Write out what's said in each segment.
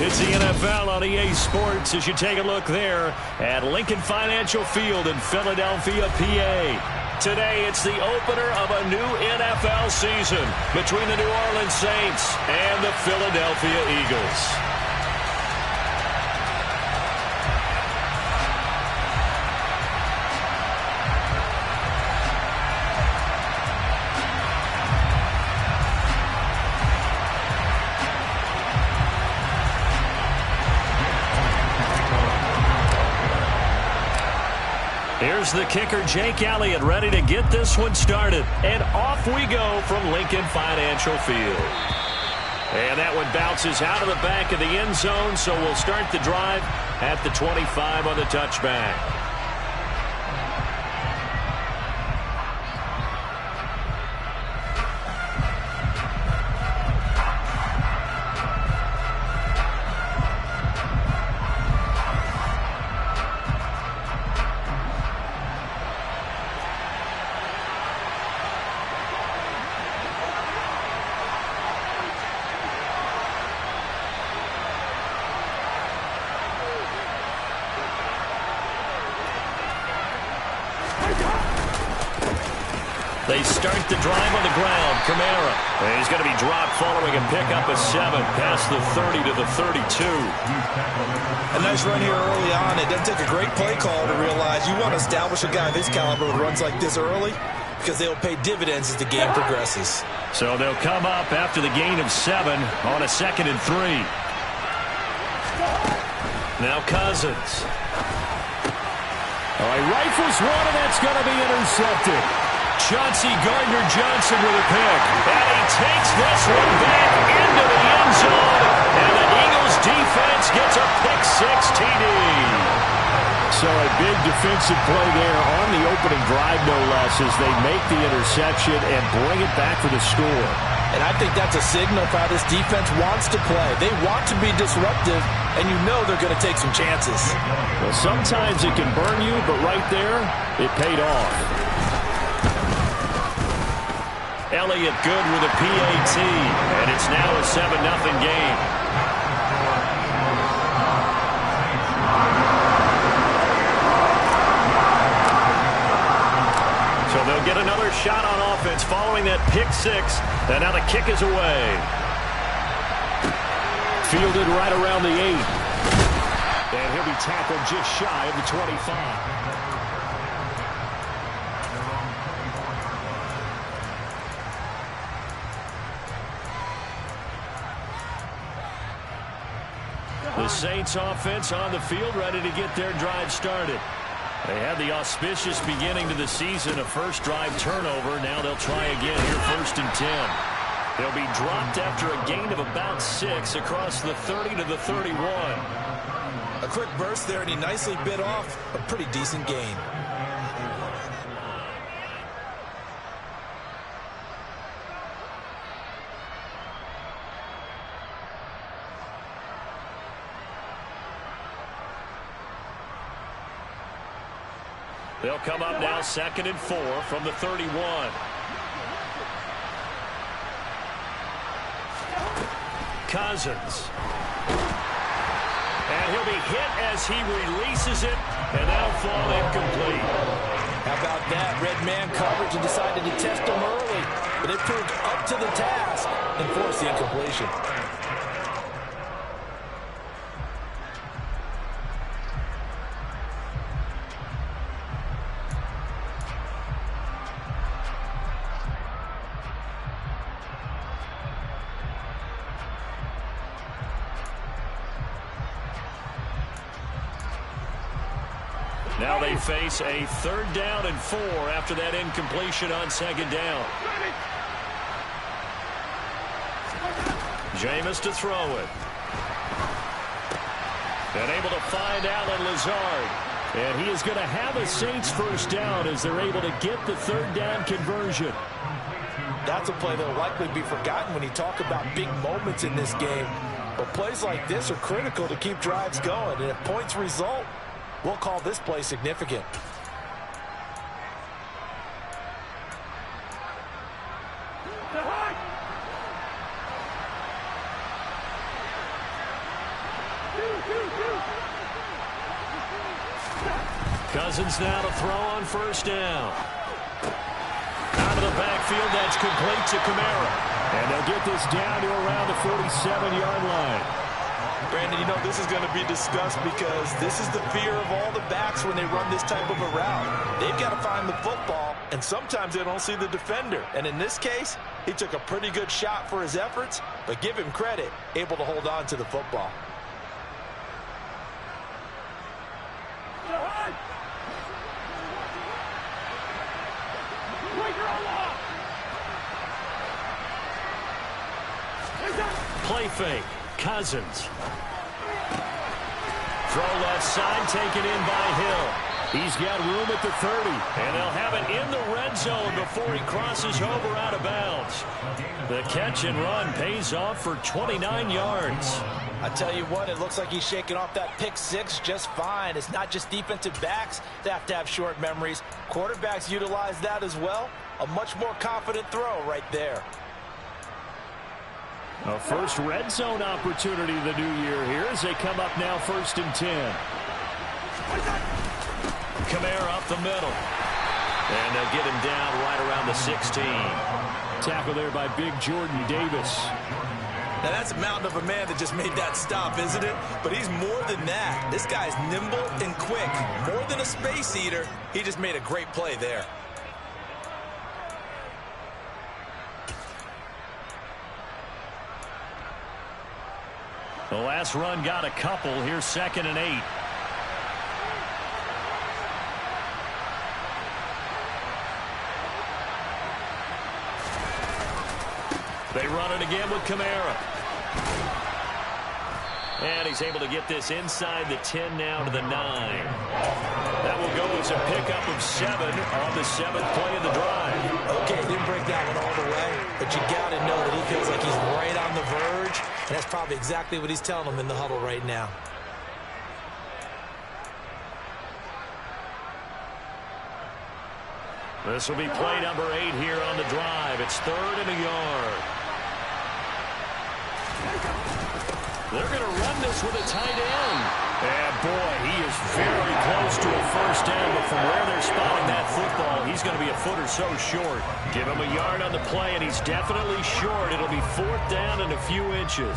It's the NFL on EA Sports as you take a look there at Lincoln Financial Field in Philadelphia, PA. Today, it's the opener of a new NFL season between the New Orleans Saints and the Philadelphia Eagles. Here's the kicker, Jake Elliott, ready to get this one started. And off we go from Lincoln Financial Field. And that one bounces out of the back of the end zone, so we'll start the drive at the 25 on the touchback. They start the drive on the ground. Kamara. And he's going to be dropped following a pickup of 7 past the 30 to the 32. A nice run here early on. It doesn't take a great play call to realize you want to establish a guy of his caliber with runs like this early because they'll pay dividends as the game progresses. So they'll come up after the gain of 7 on a 2nd and 3. Now Cousins. He rifles one, and that's going to be intercepted. Chauncey Gardner-Johnson with a pick. And he takes this one back into the end zone. And the Eagles defense gets a pick-6 TD. So a big defensive play there on the opening drive, no less, as they make the interception and bring it back for the score. And I think that's a signal for how this defense wants to play. They want to be disruptive, and you know they're going to take some chances. Well, sometimes it can burn you, but right there, it paid off. Elliott good with a PAT, and it's now a 7-0 game. So they'll get another shot on offense following that pick-6, and now the kick is away. Fielded right around the 8. And he'll be tackled just shy of the 25. The Saints offense on the field, ready to get their drive started. They had the auspicious beginning to the season, a first drive turnover. Now they'll try again here, 1st and 10. They'll be dropped after a gain of about 6 across the 30 to the 31. A quick burst there, and he nicely bit off a pretty decent gain. They'll come up now 2nd and 4 from the 31. Cousins. And he'll be hit as he releases it, and that'll fall incomplete. How about that? Red man coverage and decided to test him early, but it proved up to the task and forced the incompletion. Now they face a 3rd down and 4 after that incompletion on 2nd down. Jameis to throw it. And able to find Allen Lazard. And he is going to have a Saints 1st down as they're able to get the 3rd down conversion. That's a play that will likely be forgotten when you talk about big moments in this game. But plays like this are critical to keep drives going. And if points result, we'll call this play significant. Cousins now to throw on first down. Out of the backfield, that's complete to Kamara. And they'll get this down to around the 47-yard line. Brandon, you know this is going to be discussed because this is the fear of all the backs when they run this type of a route. They've got to find the football, and sometimes they don't see the defender. And in this case, he took a pretty good shot for his efforts, but give him credit, able to hold on to the football. Play fake. Cousins. Throw left side, taken in by Hill. He's got room at the 30. And they'll have it in the red zone before he crosses over out of bounds. The catch and run pays off for 29 yards. I tell you what, it looks like he's shaking off that pick six just fine. It's not just defensive backs that have to have short memories. Quarterbacks utilize that as well. A much more confident throw right there. A first red zone opportunity the new year here as they come up now 1st and 10. Kamara up the middle. And they'll get him down right around the 16. Tackle there by big Jordan Davis. Now that's a mountain of a man that just made that stop, isn't it? But he's more than that. This guy's nimble and quick. More than a space eater. He just made a great play there. The last run got a couple. Here's 2nd and 8. They run it again with Kamara. And he's able to get this inside the 10 now to the 9. That will go as a pickup of 7 on the 7th play of the drive. Okay, didn't break that one all the way, but you got to know that he feels like he's right on the verge, and that's probably exactly what he's telling them in the huddle right now. This will be play number 8 here on the drive. It's 3rd and a yard. They're going to run this with a tight end. And boy, he is very close to a first down, but from where they're spotting that football, he's going to be a foot or so short. Give him a yard on the play, and he's definitely short. It'll be 4th down and a few inches.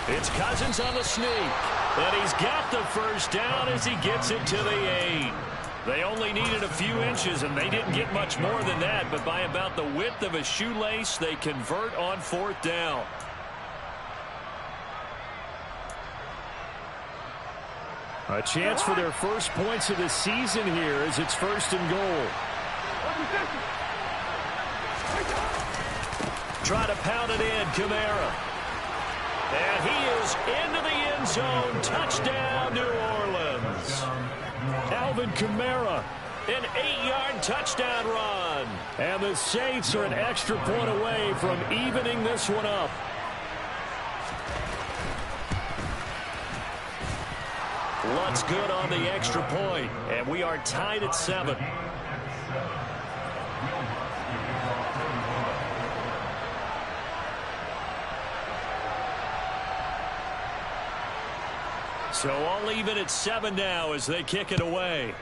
It's Cousins on the sneak. And he's got the first down as he gets it to the 8. They only needed a few inches, and they didn't get much more than that. But by about the width of a shoelace, they convert on 4th down. A chance for their first points of the season here as it's 1st and goal. Try to pound it in, Kamara. And he is into the end zone. Touchdown, New Orleans. Alvin Kamara. An 8-yard touchdown run. And the Saints are an extra point away from evening this one up. Lutt's good on the extra point. And we are tied at 7. So all even at 7 now as they kick it away.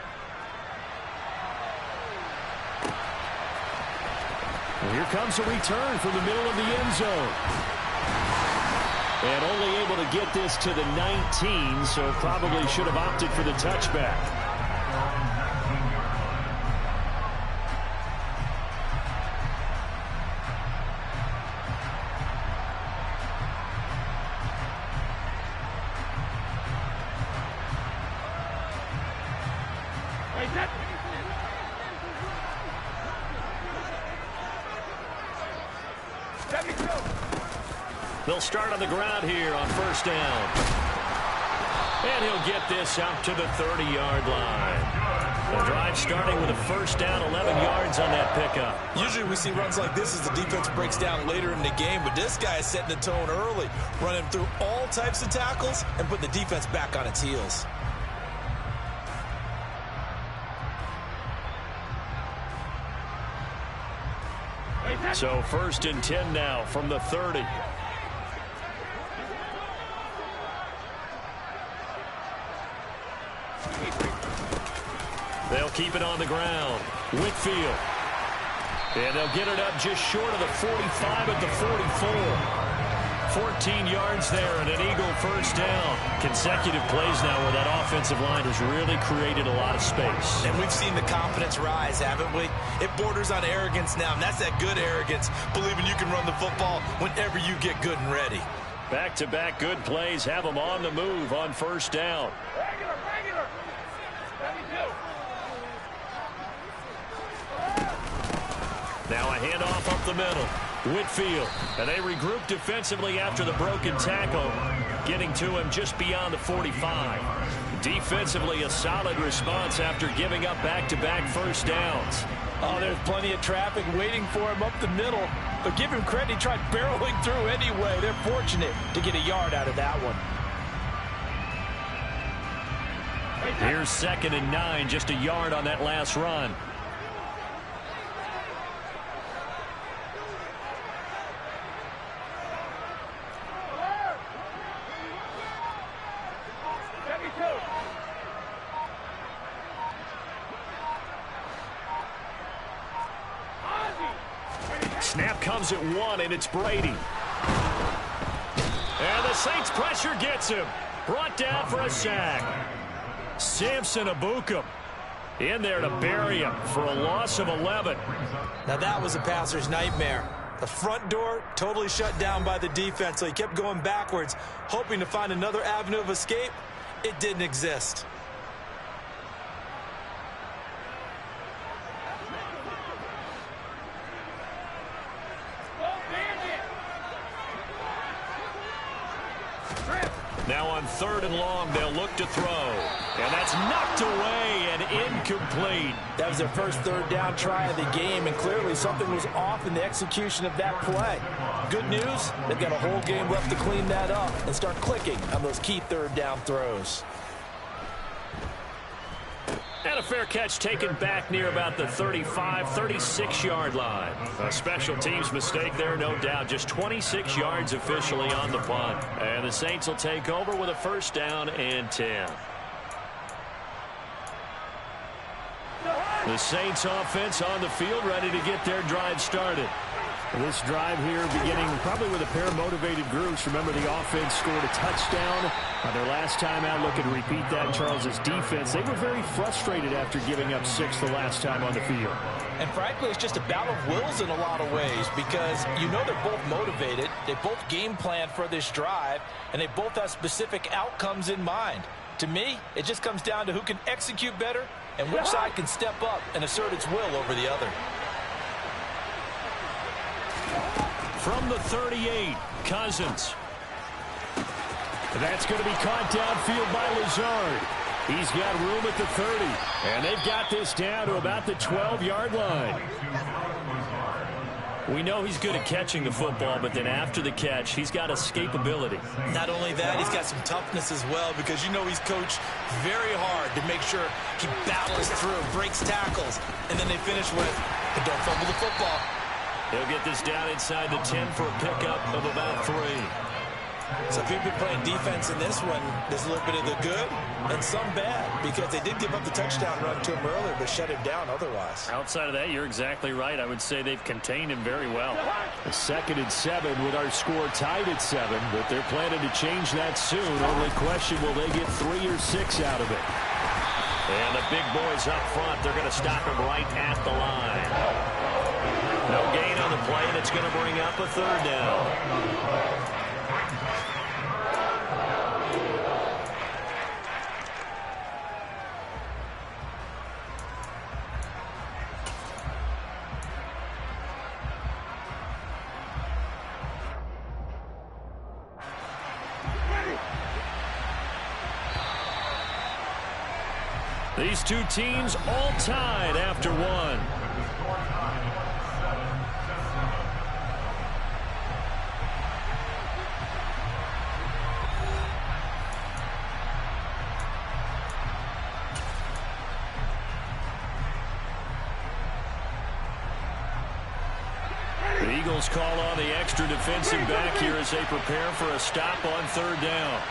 Well, here comes a return from the middle of the end zone. And only able to get this to the 19, so probably should have opted for the touchback. They'll start on the ground here on first down. And he'll get this out to the 30-yard line. The drive starting with a first down, 11 yards on that pickup. Usually we see runs like this as the defense breaks down later in the game, but this guy is setting the tone early, running through all types of tackles and putting the defense back on its heels. So 1st and 10 now from the 30. They'll keep it on the ground. Whitfield. And they'll get it up just short of the 45 at the 44. 14 yards there and an Eagle first down. Consecutive plays now where that offensive line has really created a lot of space. And we've seen the confidence rise, haven't we? It borders on arrogance now, and that's that good arrogance, believing you can run the football whenever you get good and ready. Back-to-back good plays have them on the move on first down. Now a handoff up the middle. Whitfield. And they regroup defensively after the broken tackle, getting to him just beyond the 45. Defensively, a solid response after giving up back-to-back first downs. Oh, there's plenty of traffic waiting for him up the middle. But give him credit, he tried barreling through anyway. They're fortunate to get a yard out of that one. Here's 2nd and 9, just a yard on that last run. Snap comes at 1, and it's Brady. And the Saints pressure gets him. Brought down for a sack. Samson Abukum in there to bury him for a loss of 11. Now that was a passer's nightmare. The front door totally shut down by the defense, so he kept going backwards, hoping to find another avenue of escape. It didn't exist. Now on 3rd and long, they'll look to throw. And that's knocked away and incomplete. That was their first 3rd down try of the game, and clearly something was off in the execution of that play. Good news, they've got a whole game left to clean that up and start clicking on those key 3rd down throws. And a fair catch taken back near about the 35, 36-yard line. A special teams mistake there, no doubt. Just 26 yards officially on the punt. And the Saints will take over with a 1st down and 10. The Saints offense on the field, ready to get their drive started. This drive here beginning probably with a pair of motivated groups. Remember, the offense scored a touchdown on their last time out. Looking to repeat that. Charles's defense, they were very frustrated after giving up 6 the last time on the field. And frankly, it's just a battle of wills in a lot of ways, because you know they're both motivated. They both game plan for this drive, and they both have specific outcomes in mind. To me, it just comes down to who can execute better and which side can step up and assert its will over the other. From the 38, Cousins. That's going to be caught downfield by Lazard. He's got room at the 30, and they've got this down to about the 12-yard line. We know he's good at catching the football, but then after the catch, he's got escapability. Not only that, he's got some toughness as well, because you know he's coached very hard to make sure he battles through, breaks tackles, and then they finish with, but don't fumble the football. He'll get this down inside the 10 for a pickup of about 3. So if you've been playing defense in this one, there's a little bit of the good and some bad, because they did give up the touchdown run to him earlier, but shut him down otherwise. Outside of that, you're exactly right. I would say they've contained him very well. A 2nd and 7 with our score tied at 7, but they're planning to change that soon. Only question, will they get 3 or 6 out of it? And the big boys up front, they're going to stop him right at the line. No gain on the play, and it's going to bring up a 3rd down. These two teams all tied after 1. Eagles call on the extra defensive back here as they prepare for a stop on 3rd down.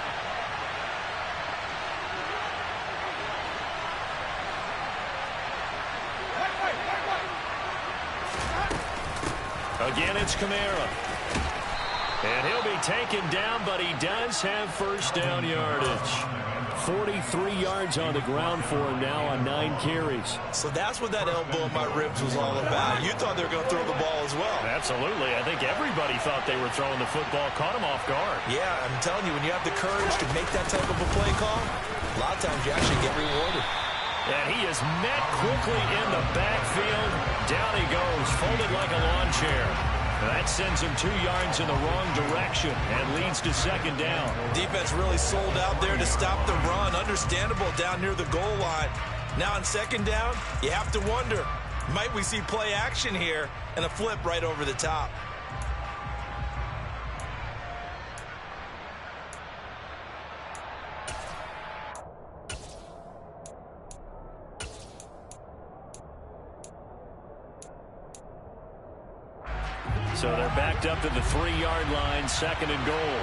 Again, it's Kamara. And he'll be taken down, but he does have first down yardage. 43 yards on the ground for him now on 9 carries. So that's what that elbow in my ribs was all about. You thought they were going to throw the ball as well. Absolutely. I think everybody thought they were throwing the football, caught him off guard. Yeah, I'm telling you, when you have the courage to make that type of a play call, a lot of times you actually get rewarded. And he is met quickly in the backfield. Down he goes, folded like a lawn chair. That sends him 2 yards in the wrong direction and leads to 2nd down. Defense really sold out there to stop the run. Understandable down near the goal line. Now on 2nd down, you have to wonder, might we see play action here and a flip right over the top? So they're backed up to the 3-yard line, 2nd and goal.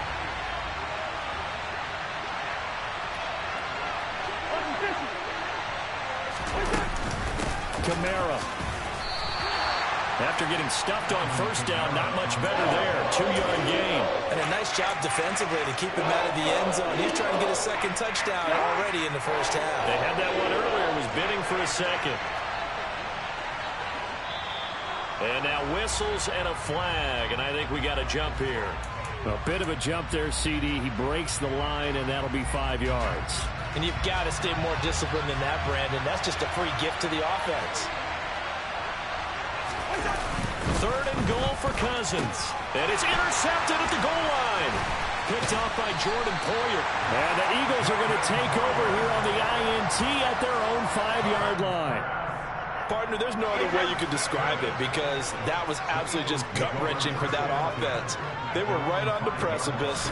Kamara. After getting stuffed on 1st down, not much better there. 2-yard gain. And a nice job defensively to keep him out of the end zone. He's trying to get a 2nd touchdown already in the 1st half. They had that one earlier, was bidding for a 2nd. And now whistles and a flag, and I think we got a jump here. A bit of a jump there, CD. He breaks the line, and that'll be 5 yards. And you've got to stay more disciplined than that, Brandon. That's just a free gift to the offense. 3rd and goal for Cousins. And it's intercepted at the goal line. Picked off by Jordan Poyer. And the Eagles are going to take over here on the INT at their own 5-yard line. Partner, there's no other way you could describe it because that was absolutely just gut-wrenching for that offense. They were right on the precipice.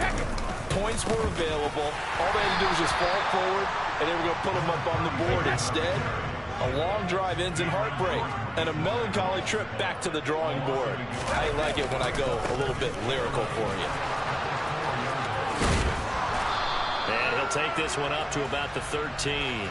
Points were available. All they had to do was just fall forward, and they were going to put them up on the board. Instead, a long drive ends in heartbreak and a melancholy trip back to the drawing board. I like it when I go a little bit lyrical for you. And he'll take this one up to about the 13.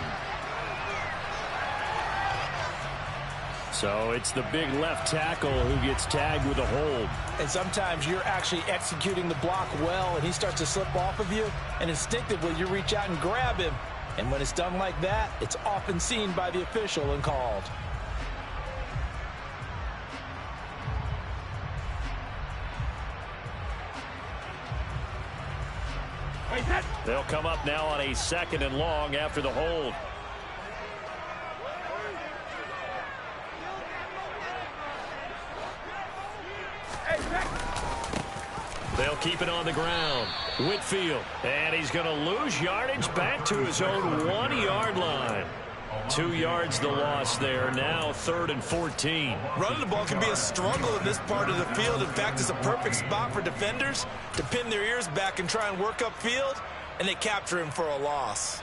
So it's the big left tackle who gets tagged with a hold. And sometimes you're actually executing the block well, and he starts to slip off of you, and instinctively you reach out and grab him. And when it's done like that, it's often seen by the official and called. They'll come up now on a 2nd and long after the hold. They'll keep it on the ground. Whitfield. And he's going to lose yardage back to his own 1-yard line. 2 yards the loss there. Now 3rd and 14. Running the ball can be a struggle in this part of the field. In fact, it's a perfect spot for defenders to pin their ears back and try and work upfield, and they capture him for a loss.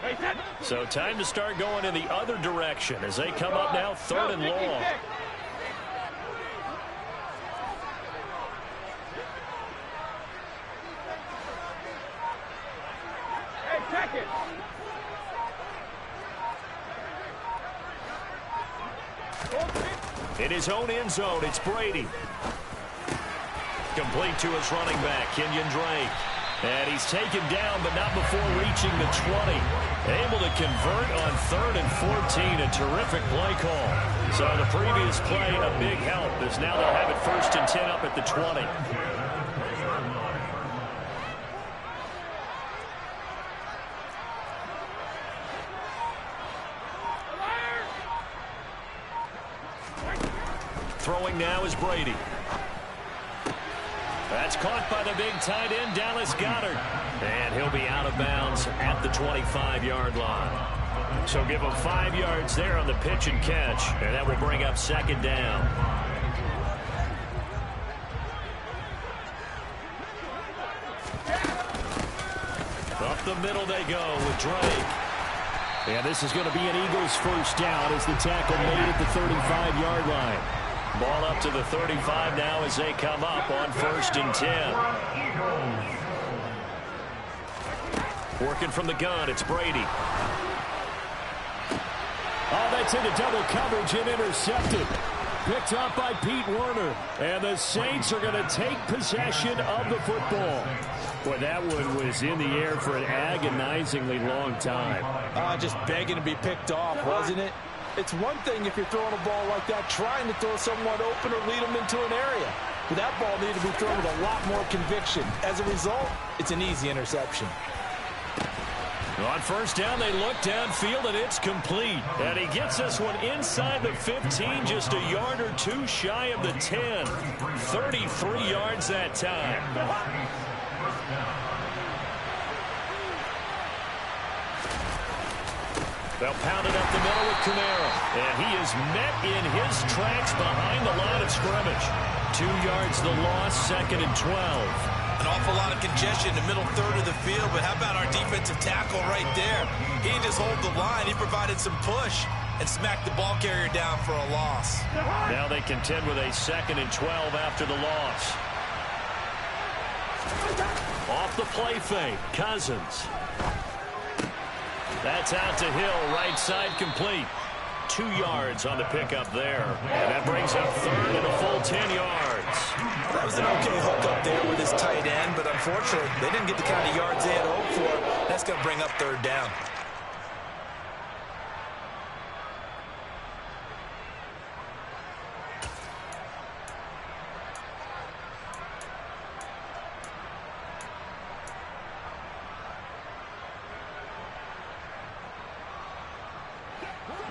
So time to start going in the other direction as they come up now 3rd and long. In his own end zone, it's Brady. Complete to his running back, Kenyon Drake. And he's taken down, but not before reaching the 20. Able to convert on 3rd and 14, a terrific play call. So the previous play, a big help, as now they'll have it 1st and 10 up at the 20. Throwing now is Brady. That's caught by the big tight end, Dallas Goedert. And he'll be out of bounds at the 25-yard line. So give him 5 yards there on the pitch and catch. And that will bring up 2nd down. Up the middle they go with Drake. And this is going to be an Eagles 1st down as the tackle made at the 35-yard line. Ball up to the 35 now as they come up on 1st and 10. Working from the gun, it's Brady. Oh, that's into double coverage and intercepted. Picked up by Pete Werner. And the Saints are going to take possession of the football. Boy, that one was in the air for an agonizingly long time. Just begging to be picked off, wasn't it? It's one thing if you're throwing a ball like that, trying to throw someone open or lead them into an area. But that ball needed to be thrown with a lot more conviction. As a result, it's an easy interception. On 1st down, they look downfield, and it's complete. And he gets this one inside the 15, just a yard or two shy of the 10. 33 yards that time. They'll pound it up the middle with Kamara. And he is met in his tracks behind the line of scrimmage. 2 yards the loss, 2nd and 12. An awful lot of congestion in the middle third of the field, but how about our defensive tackle right there? He didn't just hold the line. He provided some push and smacked the ball carrier down for a loss. Now they contend with a 2nd and 12 after the loss. Off the play fake, Cousins. That's out to Hill, right side complete. 2 yards on the pickup there. And that brings up 3rd and a full 10 yards. That was an okay hook up there with his tight end, but unfortunately, they didn't get the kind of yards they had hoped for. That's going to bring up 3rd down.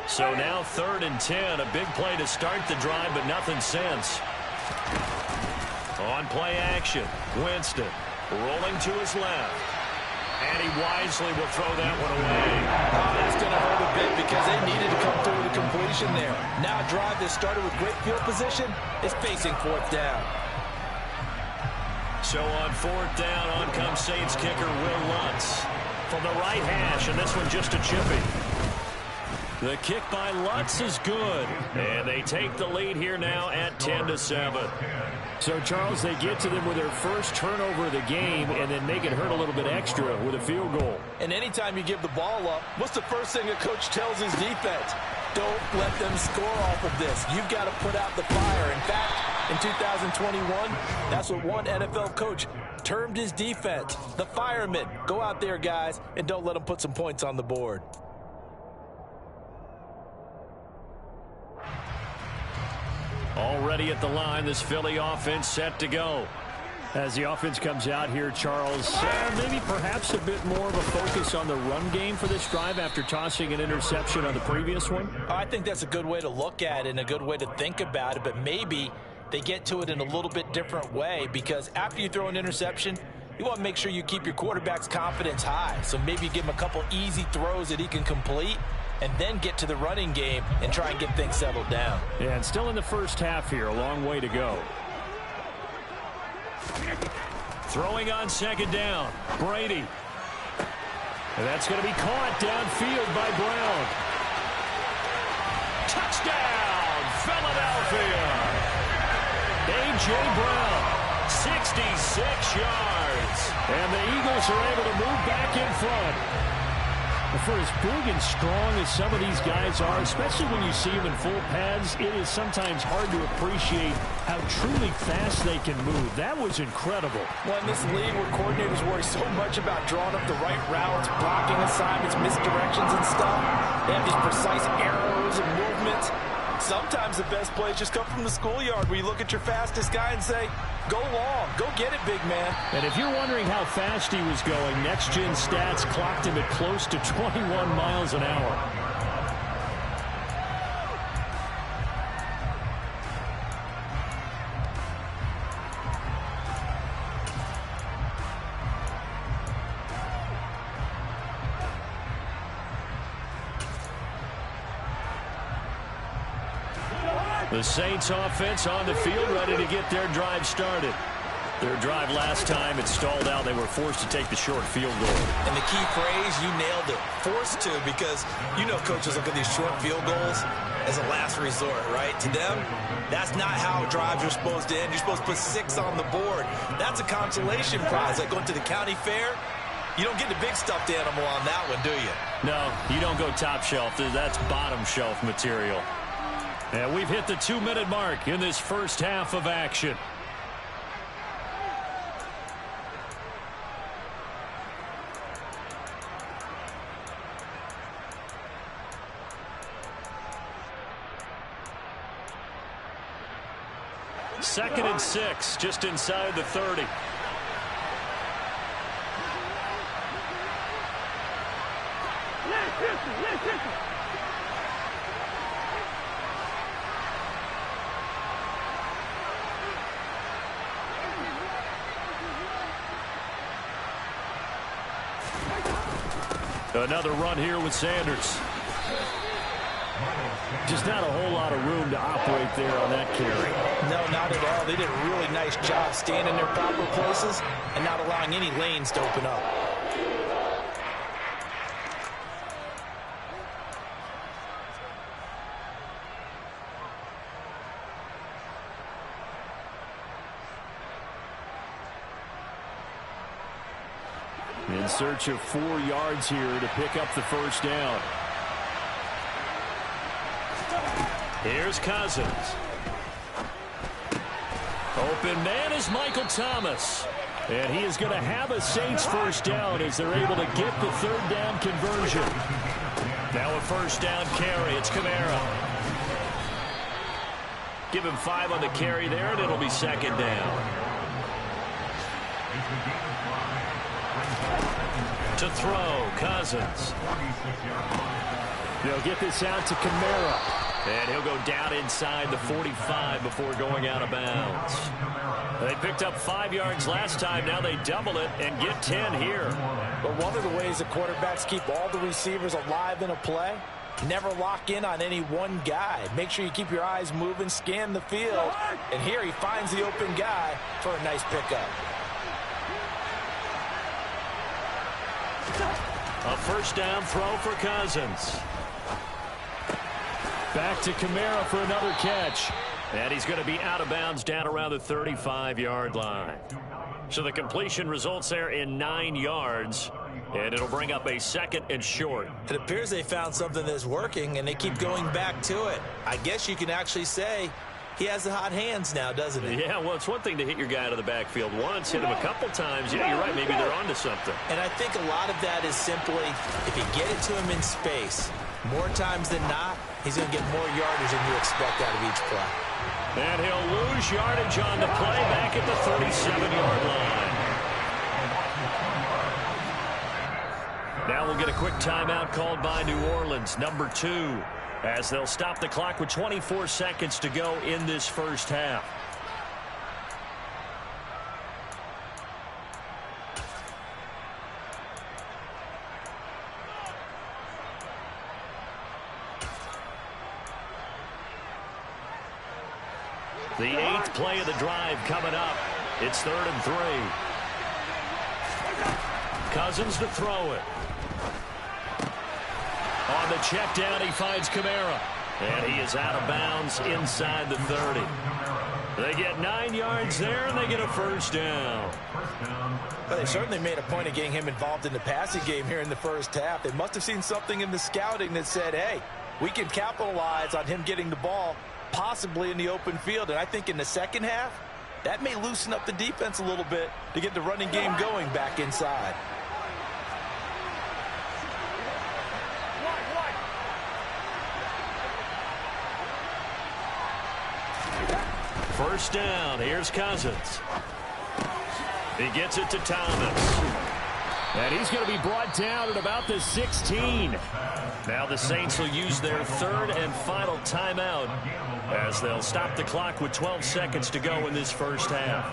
So now 3rd and 10, a big play to start the drive, but nothing since. On play action, Winston rolling to his left. And he wisely will throw that one away. Oh, that's going to hurt a bit because they needed to come through with a completion there. Now a drive that started with great field position is facing 4th down. So on 4th down, on comes Saints kicker Will Lutz from the right hash, and this one just a chippy. The kick by Lutz is good, and they take the lead here now at 10-7. So, Charles, they get to them with their first turnover of the game and then make it hurt a little bit extra with a field goal. And anytime you give the ball up, what's the first thing a coach tells his defense? Don't let them score off of this. You've got to put out the fire. In fact, in 2021, that's what one NFL coach termed his defense, the firemen. Go out there, guys, and don't let them put some points on the board. Already at the line, this Philly offense set to go. As the offense comes out here, Charles, maybe perhaps a bit more of a focus on the run game for this drive after tossing an interception on the previous one? I think that's a good way to look at it and a good way to think about it, but maybe they get to it in a little bit different way because after you throw an interception, you want to make sure you keep your quarterback's confidence high. So maybe you give him a couple easy throws that he can complete and then get to the running game and try and get things settled down. Yeah, and still in the first half here, a long way to go. Throwing on 2nd down, Brady. And that's going to be caught downfield by Brown. Touchdown, Philadelphia. A.J. Brown, 66 yards. And the Eagles are able to move back in front. For as big and strong as some of these guys are, especially when you see them in full pads, it is sometimes hard to appreciate how truly fast they can move. That was incredible. Well, in this league where coordinators worry so much about drawing up the right routes, blocking assignments, misdirections and stuff, they have these precise arrows and movements. Sometimes the best plays just come from the schoolyard where you look at your fastest guy and say, go long, go get it, big man. And if you're wondering how fast he was going, Next Gen Stats clocked him at close to 21 miles an hour. The Saints offense on the field ready to get their drive started. Their drive last time, it stalled out. They were forced to take the short field goal. And the key phrase, you nailed it. Forced to, because you know coaches look at these short field goals as a last resort, right? To them, that's not how drives are supposed to end. You're supposed to put 6 on the board. That's a consolation prize. Like going to the county fair, you don't get the big stuffed animal on that one, do you? No, you don't go top shelf. That's bottom shelf material. And we've hit the 2-minute mark in this first half of action. Second and 6, just inside the 30. Another run here with Sanders. Just not a whole lot of room to operate there on that carry. No, not at all. They did a really nice job staying in their proper places and not allowing any lanes to open up. In search of 4 yards here to pick up the first down. Here's Cousins. Open man is Michael Thomas. And he is going to have a Saints first down as they're able to get the third down conversion. Now a first down carry. It's Kamara. Give him 5 on the carry there, and it'll be second down. To throw, Cousins. They'll get this out to Kamara. And he'll go down inside the 45 before going out of bounds. They picked up 5 yards last time. Now they double it and get 10 here. But one of the ways the quarterbacks keep all the receivers alive in a play, never lock in on any one guy. Make sure you keep your eyes moving, scan the field. And here he finds the open guy for a nice pickup. A first down throw for Cousins. Back to Kamara for another catch. And he's going to be out of bounds down around the 35-yard line. So the completion results there in 9 yards. And it'll bring up a second and short. It appears they found something that's working, and they keep going back to it. I guess you can actually say he has the hot hands now, doesn't he? Yeah, well, it's one thing to hit your guy out of the backfield once, hit him a couple times. Yeah, you're right. Maybe they're onto something. And I think a lot of that is simply if you get it to him in space, more times than not, he's going to get more yardage than you expect out of each play. And he'll lose yardage on the play back at the 37-yard line. Now we'll get a quick timeout called by New Orleans, number 2, as they'll stop the clock with 24 seconds to go in this first half. The 8th play of the drive coming up. It's 3rd and 3. Cousins to throw it. On the check down, he finds Kamara. And he is out of bounds inside the 30. They get 9 yards there, and they get a first down. But they certainly made a point of getting him involved in the passing game here in the first half. They must have seen something in the scouting that said, hey, we can capitalize on him getting the ball possibly in the open field. And I think in the second half, that may loosen up the defense a little bit to get the running game going back inside. First down. Here's Cousins. He gets it to Thomas. And he's going to be brought down at about the 16. Now the Saints will use their 3rd and final timeout as they'll stop the clock with 12 seconds to go in this first half.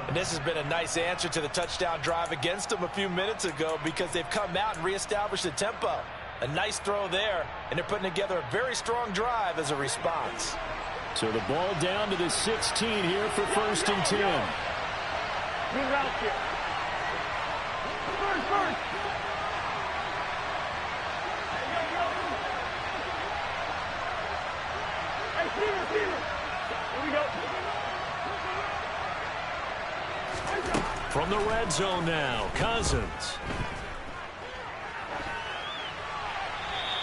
And this has been a nice answer to the touchdown drive against them a few minutes ago because they've come out and reestablished the tempo. A nice throw there, and they're putting together a very strong drive as a response. So the ball down to the 16 here for 1st and 10. Good route here. First. From the red zone now, Cousins.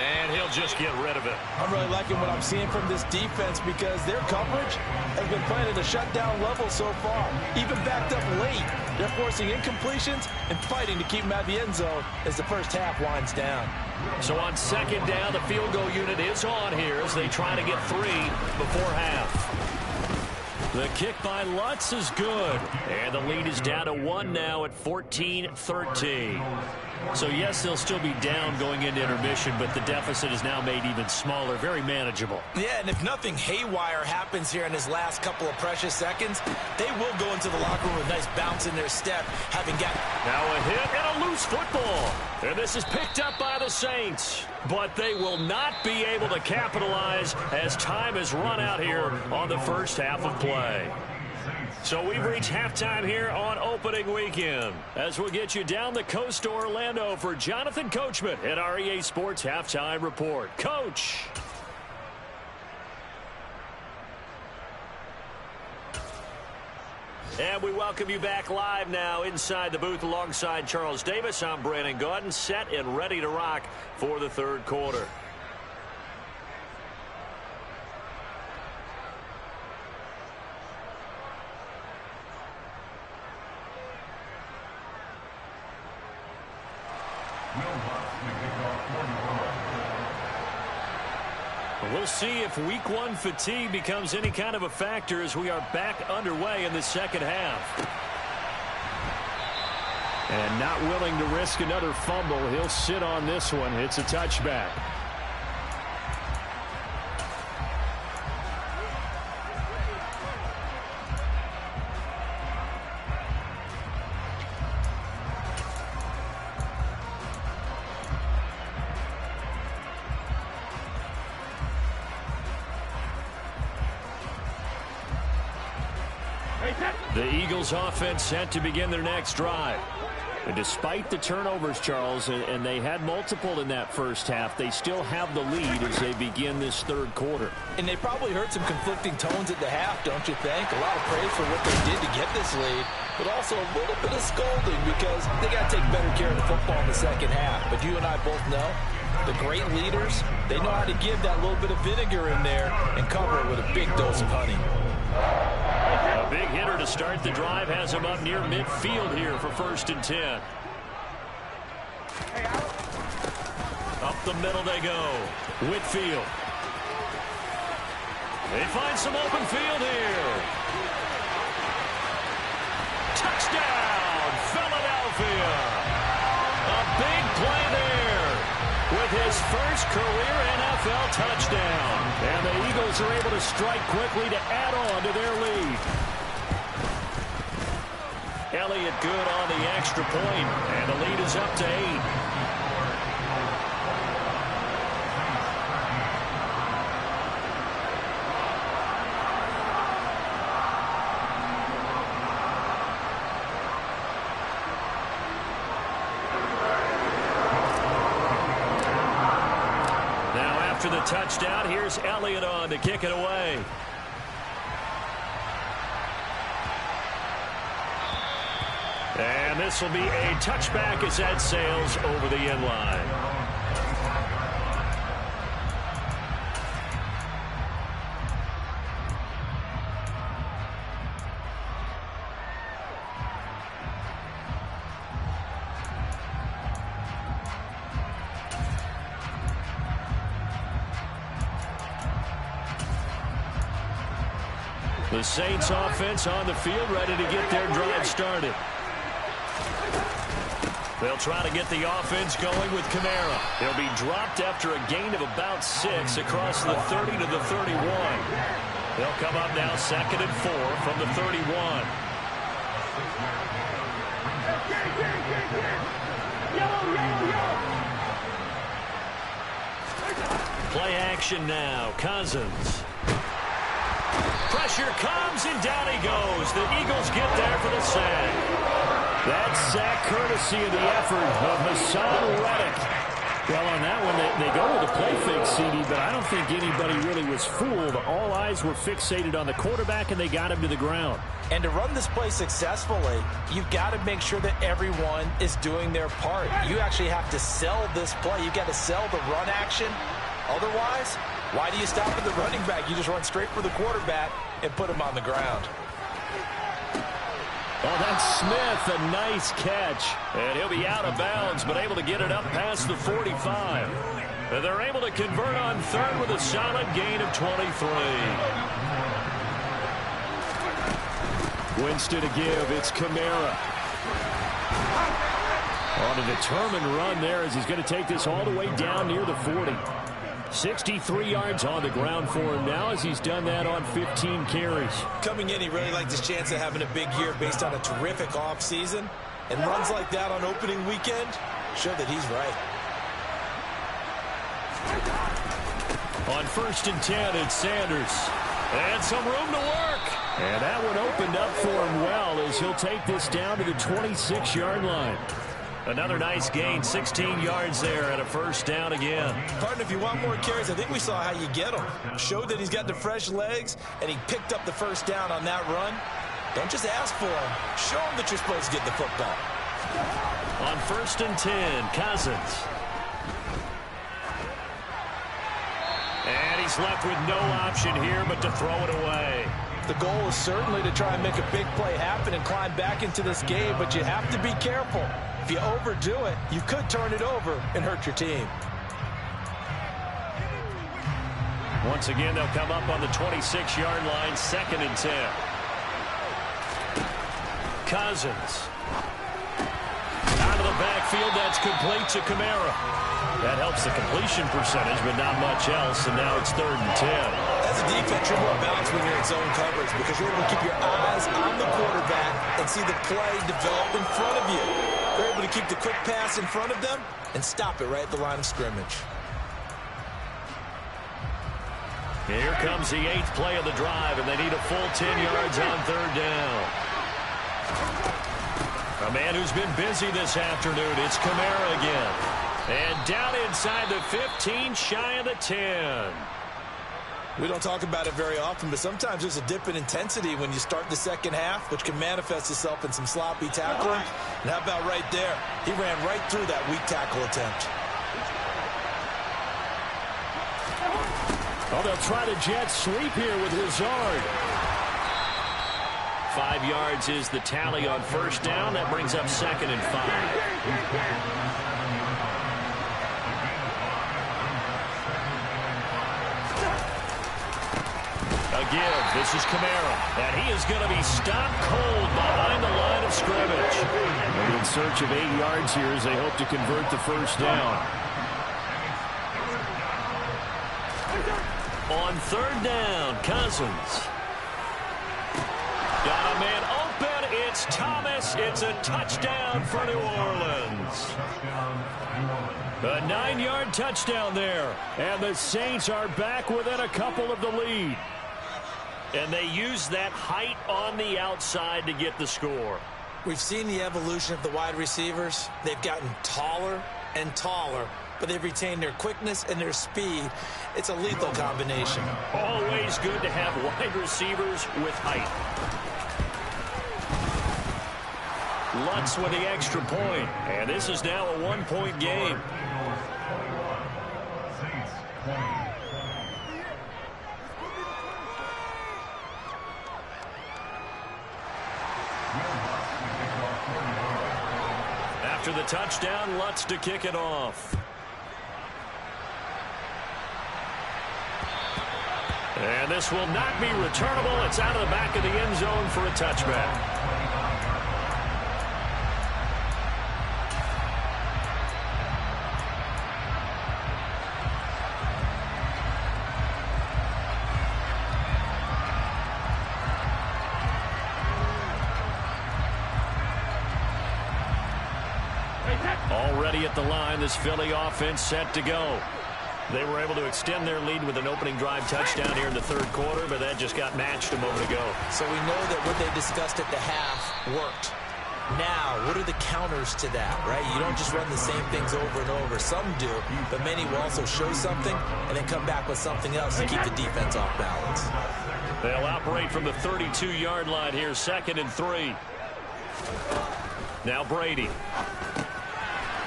And he'll just get rid of it. I'm really liking what I'm seeing from this defense because their coverage has been playing at a shutdown level so far. Even backed up late, they're forcing incompletions and fighting to keep them out of the end zone as the first half winds down. So on second down, the field goal unit is on here as they try to get 3 before half. The kick by Lutz is good. And the lead is down to 1 now at 14-13. So, yes, they'll still be down going into intermission, but the deficit is now made even smaller, very manageable. Yeah, and if nothing haywire happens here in his last couple of precious seconds, they will go into the locker room with a nice bounce in their step, having got... Now a hit and a loose football. And this is picked up by the Saints. But they will not be able to capitalize as time has run out here on the first half of play. So we've reached halftime here on opening weekend. As we'll get you down the coast to Orlando for Jonathan Coachman at our EA Sports Halftime Report. Coach. And we welcome you back live now inside the booth alongside Charles Davis. I'm Brandon Gaudin, set and ready to rock for the third quarter. We'll see if week 1 fatigue becomes any kind of a factor as we are back underway in the second half. And not willing to risk another fumble. He'll sit on this one. It's a touchback. The Eagles offense set to begin their next drive. And despite the turnovers, Charles, and they had multiple in that first half, they still have the lead as they begin this third quarter. And they probably heard some conflicting tones at the half, don't you think? A lot of praise for what they did to get this lead, but also a little bit of scolding because they got to take better care of the football in the second half. But you and I both know the great leaders, they know how to give that little bit of vinegar in there and cover it with a big dose of honey. A big hitter to start the drive has him up near midfield here for 1st and 10. Up the middle they go. Whitfield. They find some open field here. Touchdown, Philadelphia. A big play there with his first career NFL touchdown. And the Eagles are able to strike quickly to add on to their lead. Elliott good on the extra point, and the lead is up to 8. After the touchdown, here's Elliott on to kick it away. And this will be a touchback as that sails over the end line. The Saints offense on the field ready to get their drive started. They'll try to get the offense going with Kamara. He'll be dropped after a gain of about 6 across the 30 to the 31. They'll come up now 2nd and 4 from the 31. Play action now. Cousins. Pressure comes, and down he goes. The Eagles get there for the sack. That sack courtesy of the effort of Hassan Reddick. Well, on that one, they go with the play fake, CD, but I don't think anybody really was fooled. All eyes were fixated on the quarterback, and they got him to the ground. And to run this play successfully, you've got to make sure that everyone is doing their part. You actually have to sell this play. You've got to sell the run action. Otherwise, why do you stop at the running back? You just run straight for the quarterback and put him on the ground. Oh, that's Smith, a nice catch. And he'll be out of bounds, but able to get it up past the 45. And they're able to convert on third with a solid gain of 23. Winston to give. It's Kamara. On a determined run there as he's going to take this all the way down near the 40. 63 yards on the ground for him now as he's done that on 15 carries. Coming in, he really liked his chance of having a big year based on a terrific offseason. And runs like that on opening weekend show that he's right. On 1st and 10, it's Sanders. And some room to work. And that one opened up for him well as he'll take this down to the 26-yard line. Another nice gain, 16 yards there and a first down again. Partner, if you want more carries, I think we saw how you get them. Showed that he's got the fresh legs, and he picked up the first down on that run. Don't just ask for him. Show him that you're supposed to get the football. On 1st and 10, Cousins. And he's left with no option here but to throw it away. The goal is certainly to try and make a big play happen and climb back into this game, but you have to be careful. If you overdo it, you could turn it over and hurt your team. Once again, they'll come up on the 26-yard line, 2nd and 10. Cousins. Out of the backfield, that's complete to Kamara. That helps the completion percentage, but not much else, and now it's 3rd and 10. As a defense, you're more balanced when you're in zone coverage because you're able to keep your eyes on the quarterback and see the play develop in front of you. They're able to keep the quick pass in front of them and stop it right at the line of scrimmage. Here comes the 8th play of the drive, and they need a full 10 yards on 3rd down. A man who's been busy this afternoon, it's Kamara again. And down inside the 15, shy of the 10. We don't talk about it very often, but sometimes there's a dip in intensity when you start the second half, which can manifest itself in some sloppy tackling. And how about right there? He ran right through that weak tackle attempt. Oh, they'll try to jet sweep here with Lazard. 5 yards is the tally on 1st down. That brings up 2nd and 5. Give. This is Kamara, and he is going to be stopped cold behind the line of scrimmage. And in search of 8 yards here as they hope to convert the 1st down. On 3rd down, Cousins. Got a man open. It's Thomas. It's a touchdown for New Orleans. A 9-yard touchdown there, and the Saints are back within a couple of the lead. And they use that height on the outside to get the score. We've seen the evolution of the wide receivers. They've gotten taller and taller, but they've retained their quickness and their speed. It's a lethal combination. Always good to have wide receivers with height. Lutz with the extra point, and this is now a 1-point game. After the touchdown, Lutz to kick it off. And this will not be returnable. It's out of the back of the end zone for a touchback. Already at the line, this Philly offense set to go. They were able to extend their lead with an opening drive touchdown here in the 3rd quarter, but that just got matched a moment ago. So we know that what they discussed at the half worked. Now, what are the counters to that, right? You don't just run the same things over and over. Some do, but many will also show something and then come back with something else to keep the defense off balance. They'll operate from the 32-yard line here, 2nd and 3. Now Brady.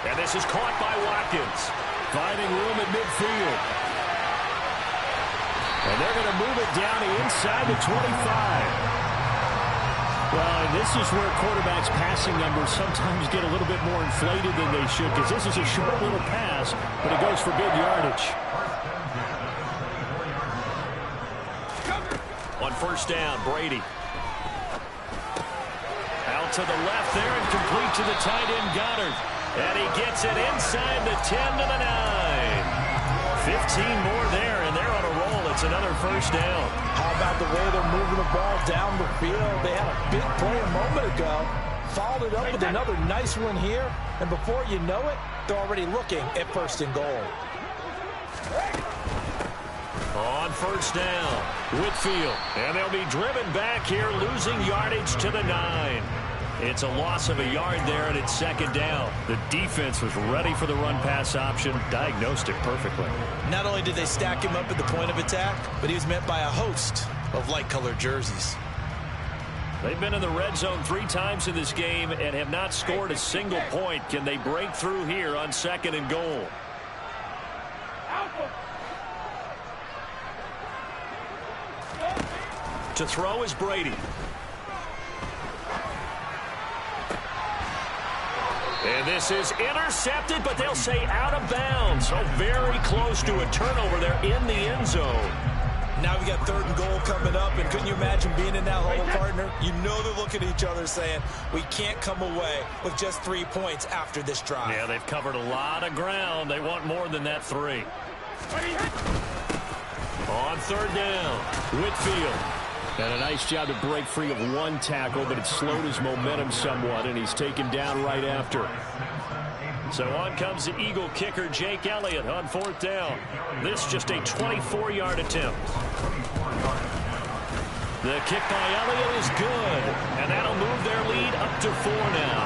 And this is caught by Watkins. Finding room at midfield. And they're going to move it down to inside the 25. Well, and this is where quarterbacks' passing numbers sometimes get a little bit more inflated than they should, because this is a short little pass, but it goes for big yardage. On 1st down, Brady. Out to the left there and complete to the tight end, Goddard. And he gets it inside the 10 to the 9. 15 more there, and they're on a roll. It's another 1st down. How about the way they're moving the ball down the field? They had a big play a moment ago. Followed it up with another nice one here. And before you know it, they're already looking at 1st and goal. On 1st down, Whitfield. And they'll be driven back here, losing yardage to the 9. It's a loss of a yard there, and it's 2nd down. The defense was ready for the run-pass option, diagnosed it perfectly. Not only did they stack him up at the point of attack, but he was met by a host of light-colored jerseys. They've been in the red zone 3 times in this game and have not scored a single point. Can they break through here on 2nd and goal? To throw is Brady. And this is intercepted, but they'll say out of bounds. So very close to a turnover there in the end zone. Now we got 3rd and goal coming up, and couldn't you imagine being in that huddle, partner? You know they're looking at each other saying, we can't come away with just 3 points after this drive. Yeah, they've covered a lot of ground. They want more than that 3. On 3rd down, Whitfield. And a nice job to break free of 1 tackle, but it slowed his momentum somewhat, and he's taken down right after. So on comes the Eagle kicker, Jake Elliott, on 4th down. This just a 24-yard attempt. The kick by Elliott is good, and that'll move their lead up to 4 now.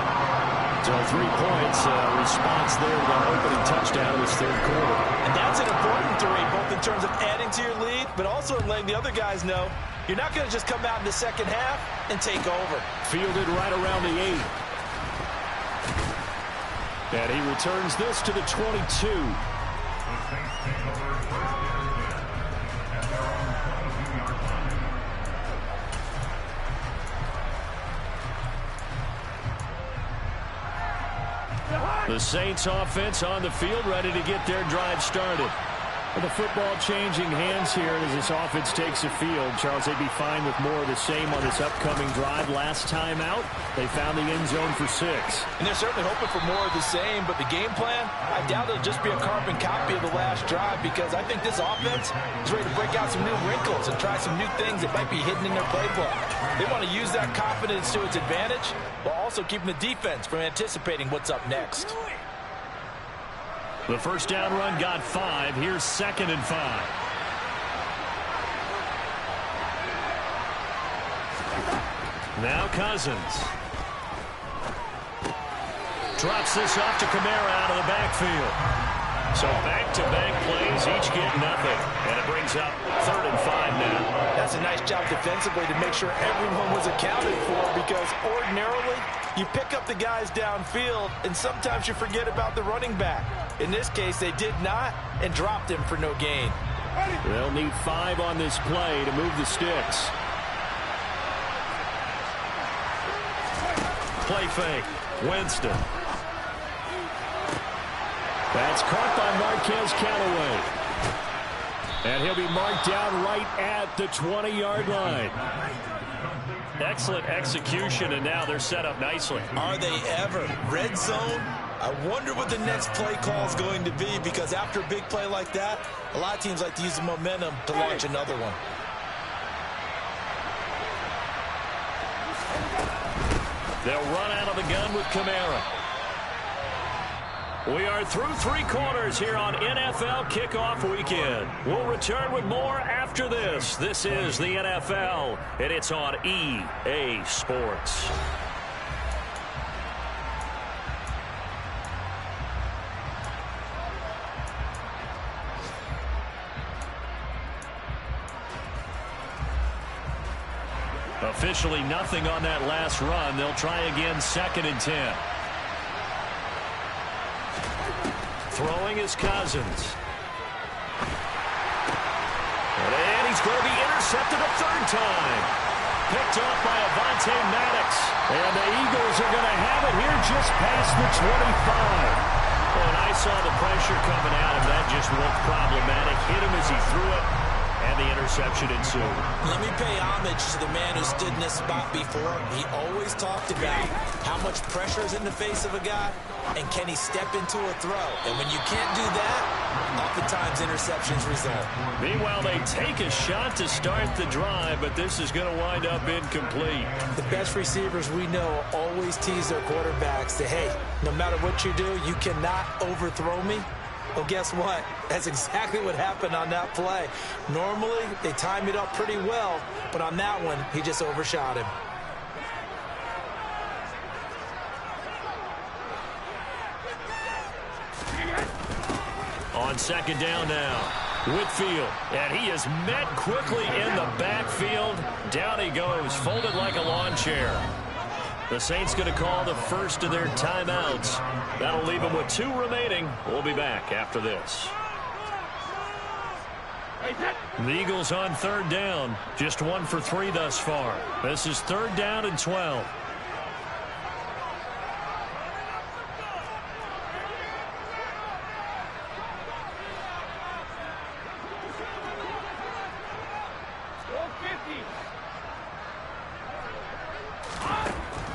So 3 points, response there to the opening touchdown in this 3rd quarter. And that's an important 3, both in terms of adding to your lead, but also letting the other guys know you're not going to just come out in the 2nd half and take over. Fielded right around the 8. And he returns this to the 22. The Saints offense on the field, ready to get their drive started. With the football changing hands here as this offense takes the field. Charles, they'd be fine with more of the same on this upcoming drive. Last time out, they found the end zone for 6. And they're certainly hoping for more of the same, but the game plan, I doubt it'll just be a carbon copy of the last drive, because I think this offense is ready to break out some new wrinkles and try some new things that might be hidden in their playbook. They want to use that confidence to its advantage while also keeping the defense from anticipating what's up next. The 1st down run got 5. Here's 2nd and 5. Now Cousins. Drops this off to Kamara out of the backfield. So back-to-back plays, each get nothing. And it brings up 3rd and 5 now. That's a nice job defensively to make sure everyone was accounted for, because ordinarily you pick up the guys downfield and sometimes you forget about the running back. In this case, they did not and dropped him for no gain. They'll need 5 on this play to move the sticks. Play fake. Winston. That's caught by Marquez Callaway. And he'll be marked down right at the 20-yard line. Excellent execution, and now they're set up nicely. Are they ever? Red zone? I wonder what the next play call is going to be, because after a big play like that, a lot of teams like to use the momentum to launch another one. They'll run out of the gun with Kamara. We are through 3 quarters here on NFL Kickoff Weekend. We'll return with more after this. This is the NFL, and it's on EA Sports. Officially nothing on that last run. They'll try again, 2nd and 10. Throwing is Cousins. And he's going to be intercepted a 3rd time. Picked off by Avonte Maddox. And the Eagles are going to have it here just past the 25. When I saw the pressure coming at him, that just looked problematic. Hit him as he threw it, and the interception ensued. Let me pay homage to the man who stood in this spot before. He always talked about how much pressure is in the face of a guy, and can he step into a throw. And when you can't do that, oftentimes interceptions result. Meanwhile, they take a shot to start the drive, but this is going to wind up incomplete. The best receivers we know always tease their quarterbacks that, hey, no matter what you do, you cannot overthrow me. Well, guess what? That's exactly what happened on that play. Normally, they time it up pretty well, but on that one, he just overshot him. On 2nd down now, Whitfield, and he is met quickly in the backfield. Down he goes, folded like a lawn chair. The Saints going to call the first of their timeouts. That'll leave them with 2 remaining. We'll be back after this. The Eagles on 3rd down, just 1 for 3 thus far. This is 3rd down and 12.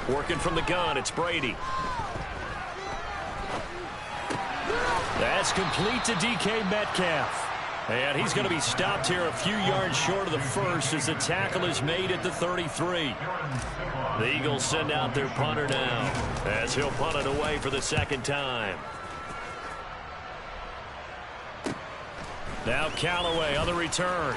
Working from the gun, it's Brady. That's complete to DK Metcalf. And he's going to be stopped here a few yards short of the first as the tackle is made at the 33. The Eagles send out their punter now as he'll punt it away for the 2nd time. Now Callaway on the return.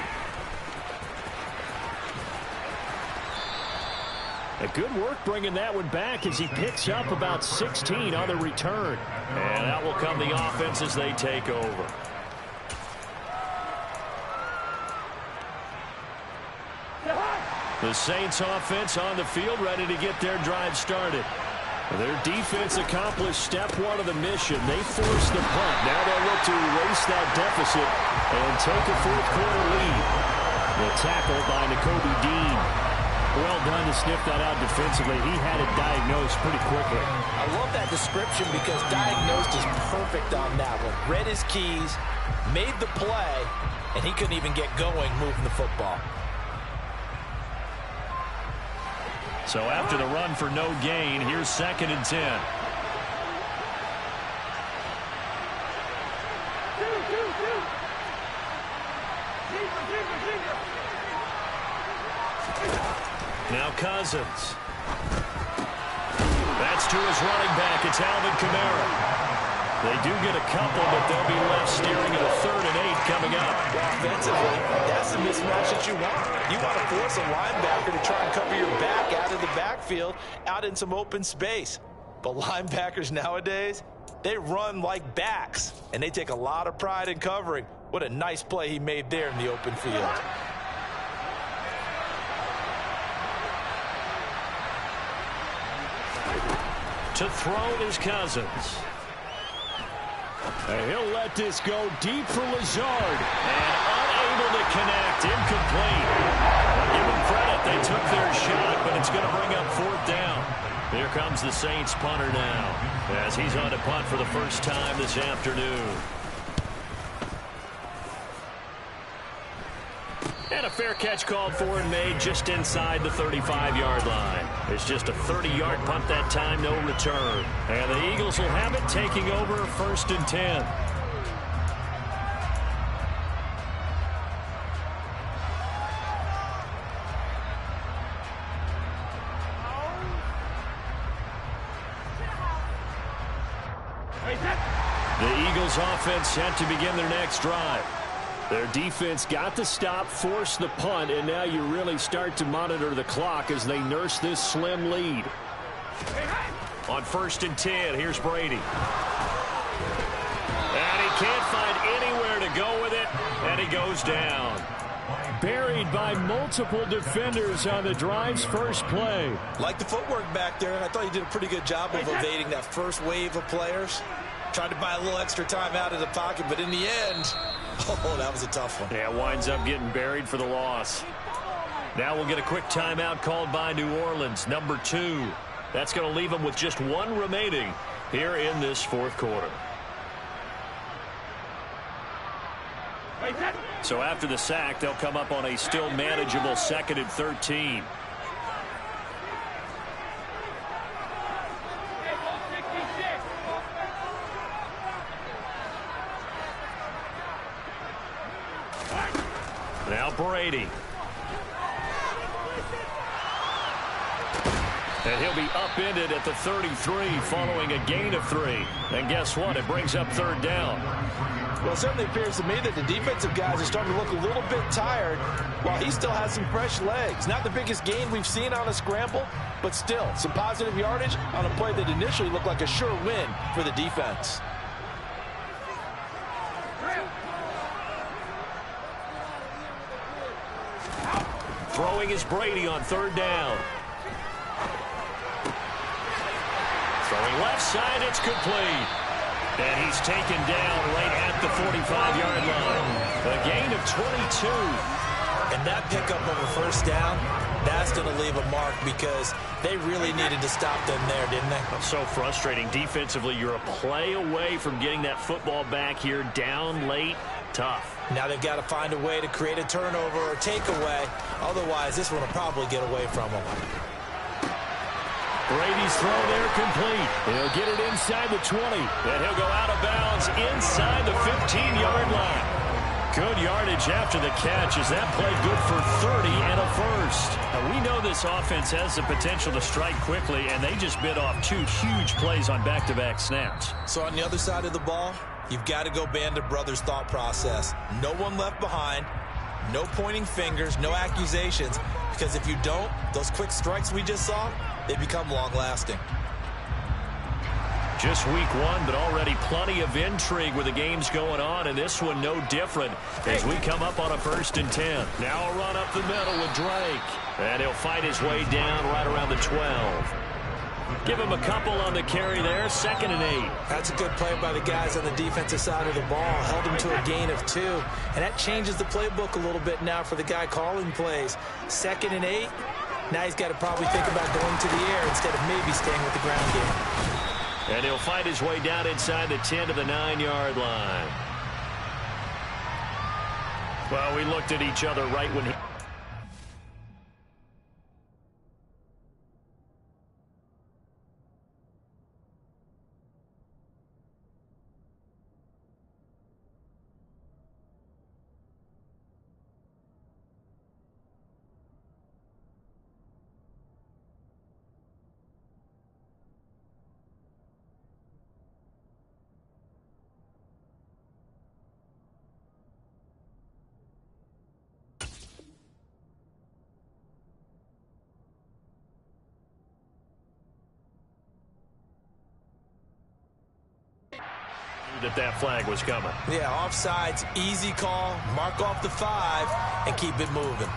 A good work bringing that one back as he picks up about 16 on the return. And that will come the offense as they take over. The Saints offense on the field ready to get their drive started. Their defense accomplished step 1 of the mission. They forced the punt. Now they'll look to erase that deficit and take a 4th quarter lead. The tackle by Nakobe Dean. Well done to sniff that out defensively. He had it diagnosed pretty quickly. I love that description because diagnosed is perfect on that one. Read his keys, made the play, and he couldn't even get going moving the football. So after the run for no gain, here's 2nd and 10. Now Cousins. That's to his running back. It's Alvin Kamara. They do get a couple, but they'll be left steering at a 3rd and 8 coming up. Offensively, that's the mismatch that you want. You want to force a linebacker to try and cover your back out of the backfield, out in some open space. But linebackers nowadays, they run like backs, and they take a lot of pride in covering. What a nice play he made there in the open field. To throw is Cousins. And he'll let this go deep for Lazard. And unable to connect. Incomplete. I'll give them credit. They took their shot, but it's going to bring up 4th down. Here comes the Saints punter now as he's on to punt for the first time this afternoon. And a fair catch called for and made just inside the 35-yard line. It's just a 30-yard punt that time, no return. And the Eagles will have it taking over 1st and 10. The Eagles offense set to begin their next drive. Their defense got the stop, forced the punt, and now you really start to monitor the clock as they nurse this slim lead. On 1st and 10, here's Brady. And he can't find anywhere to go with it, and he goes down. Buried by multiple defenders on the drive's first play. Like the footwork back there, I thought he did a pretty good job of evading that first wave of players. Tried to buy a little extra time out of the pocket, but in the end, oh, that was a tough one. Yeah, winds up getting buried for the loss. Now we'll get a quick timeout called by New Orleans, number 2. That's going to leave them with just 1 remaining here in this fourth quarter. So after the sack, they'll come up on a still manageable 2nd and 13. Now Brady. And he'll be upended at the 33 following a gain of 3. And guess what? It brings up 3rd down. Well, it certainly appears to me that the defensive guys are starting to look a little bit tired while he still has some fresh legs. Not the biggest gain we've seen on a scramble, but still some positive yardage on a play that initially looked like a sure win for the defense. Throwing is Brady on 3rd down. Throwing left side, it's complete. And he's taken down right at the 45-yard line. A gain of 22. And that pickup of a 1st down, that's going to leave a mark because they really needed to stop them there, didn't they? So frustrating. Defensively, you're a play away from getting that football back here down late. Tough. Now they've got to find a way to create a turnover or takeaway. Otherwise, this one will probably get away from them. Brady's throw there complete. He'll get it inside the 20. And he'll go out of bounds inside the 15-yard line. Good yardage after the catch. Is that play good for 30 and a first? Now, we know this offense has the potential to strike quickly, and they just bit off 2 huge plays on back-to-back snaps. So on the other side of the ball, you've got to go Band of Brothers thought process. No one left behind. No pointing fingers, no accusations. Because if you don't, those quick strikes we just saw, they become long-lasting. Just week 1, but already plenty of intrigue with the games going on, and this one no different as we come up on a 1st and 10. Now a run up the middle with Drake. And he'll fight his way down right around the 12. Give him a couple on the carry there, 2nd and 8. That's a good play by the guys on the defensive side of the ball. Held him to a gain of 2. And that changes the playbook a little bit now for the guy calling plays. 2nd and 8. Now he's got to probably think about going to the air instead of maybe staying with the ground game. And he'll fight his way down inside the 10 to the 9-yard line. Well, we looked at each other right when he... that flag was coming. Yeah, offsides, easy call, mark off the 5, and keep it moving.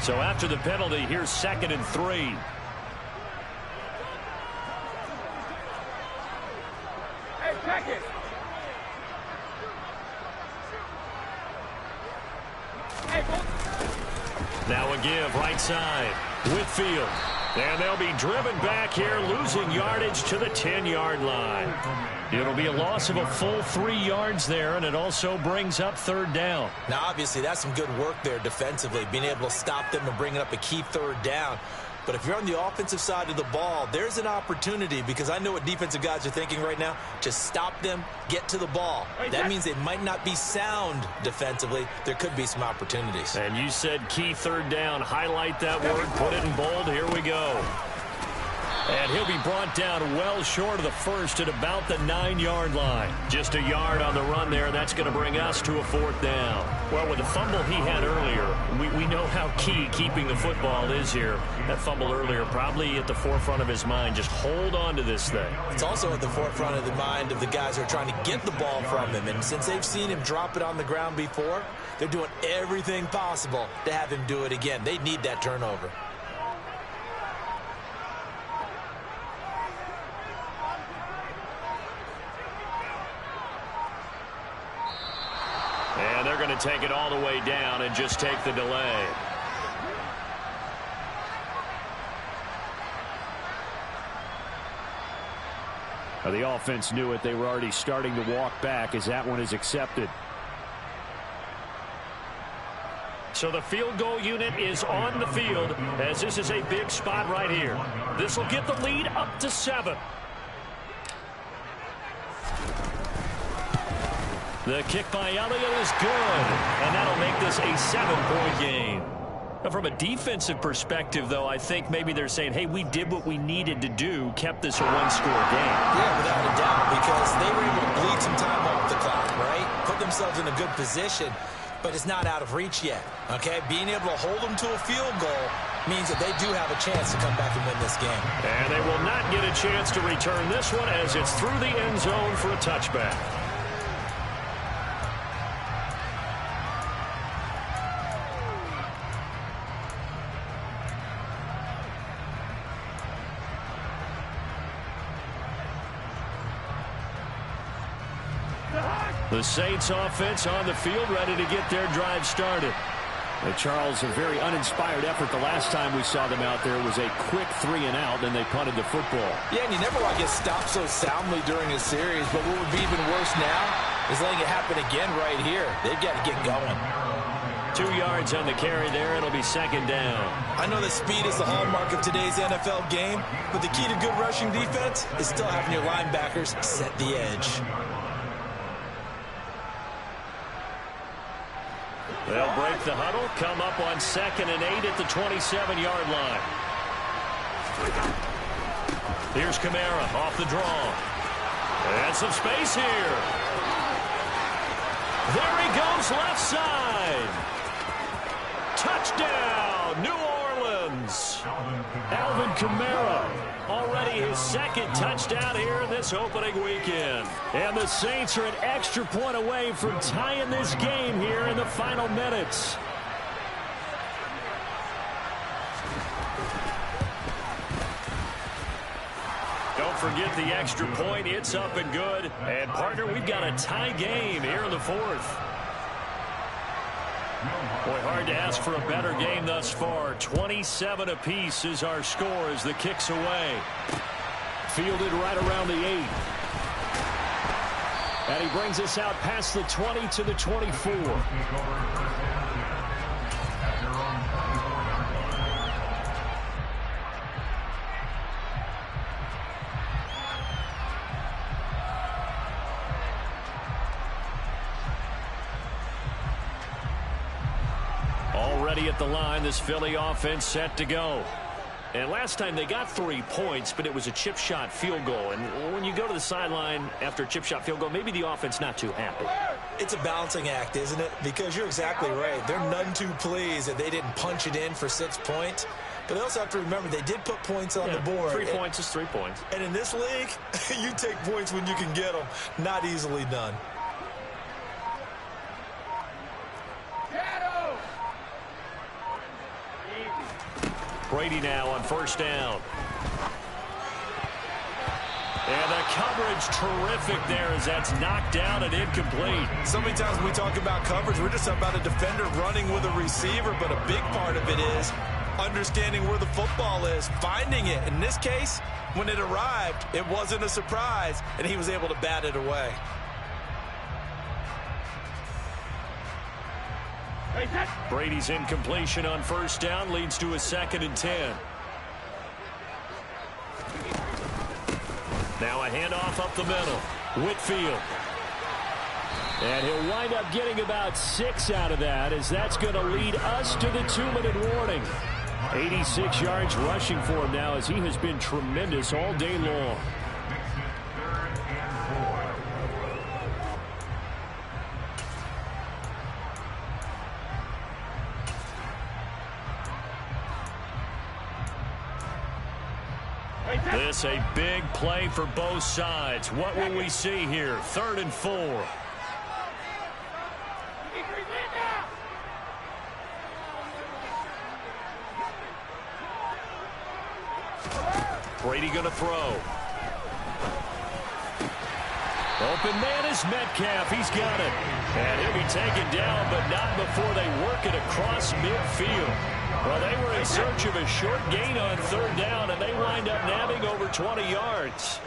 So after the penalty, here's 2nd and 3. Hey, check it. Now a give right side. Whitfield. And they'll be driven back here, losing yardage to the 10-yard line. It'll be a loss of a full 3 yards there, and it also brings up 3rd down. Now, obviously, that's some good work there defensively, being able to stop them and bringing up a key 3rd down. But if you're on the offensive side of the ball, there's an opportunity, because I know what defensive guys are thinking right now. Just stop them, get to the ball. That means they might not be sound defensively. There could be some opportunities. And you said key 3rd down. Highlight that word, put it in bold. Here we go. And he'll be brought down well short of the first at about the 9-yard line. Just a yard on the run there. That's going to bring us to a 4th down. Well, with the fumble he had earlier, we know how key keeping the football is here. That fumble earlier probably at the forefront of his mind. Just hold on to this thing. It's also at the forefront of the mind of the guys who are trying to get the ball from him. And since they've seen him drop it on the ground before, they're doing everything possible to have him do it again. They need that turnover. And they're going to take it all the way down and just take the delay. The offense knew it. They were already starting to walk back as that one is accepted. So the field goal unit is on the field as this is a big spot right here. This will get the lead up to 7. The kick by Elliott is good, and that'll make this a 7-point game. Now, from a defensive perspective, though, I think maybe they're saying, hey, we did what we needed to do, kept this a 1-score game. Yeah, without a doubt, because they were able to bleed some time off the clock, right? Put themselves in a good position, but it's not out of reach yet, okay? Being able to hold them to a field goal means that they do have a chance to come back and win this game. And they will not get a chance to return this one as it's through the end zone for a touchback. The Saints offense on the field, ready to get their drive started. Charles, a very uninspired effort the last time we saw them out there. It was a quick 3-and-out, then they punted the football. Yeah, and you never want to get stopped so soundly during a series, but what would be even worse now is letting it happen again right here. They've got to get going. 2 yards on the carry there. It'll be 2nd down. I know that speed is the hallmark of today's NFL game, but the key to good rushing defense is still having your linebackers set the edge. They'll break the huddle, come up on 2nd and 8 at the 27-yard line. Here's Kamara off the draw. And some space here. There he goes left side. Touchdown, New Orleans. Alvin Kamara, already his 2nd touchdown here in this opening weekend. And the Saints are an extra point away from tying this game here in the final minutes. Don't forget the extra point. It's up and good. And, partner, we've got a tie game here in the 4th. Boy, hard to ask for a better game thus far. 27 apiece is our score as the kick's away. Fielded right around the 8. And he brings us out past the 20 to the 24. Already at the line, this Philly offense set to go. And last time they got 3 points, but it was a chip shot field goal. And when you go to the sideline after a chip shot field goal, maybe the offense not too happy. It's a balancing act, isn't it? Because you're exactly right. They're none too pleased that they didn't punch it in for 6 points. But they also have to remember they did put points on the board. 3 points is 3 points. And in this league, you take points when you can get them. Not easily done. Brady now on 1st down. And the coverage terrific there as that's knocked down and incomplete. So many times when we talk about coverage, we're just about a defender running with a receiver, but a big part of it is understanding where the football is, finding it. In this case, when it arrived, it wasn't a surprise, and he was able to bat it away. Brady's incompletion on 1st down leads to a 2nd and 10. Now a handoff up the middle. Whitfield. And he'll wind up getting about 6 out of that as that's going to lead us to the 2-minute warning. 86 yards rushing for him now, as he has been tremendous all day long. This a big play for both sides. What will we see here? 3rd and 4. Brady going to throw. Open man is Metcalf. He's got it. And he'll be taken down, but not before they work it across midfield. Well, they were in search of a short gain on 3rd down, and they wind up nabbing over 20 yards.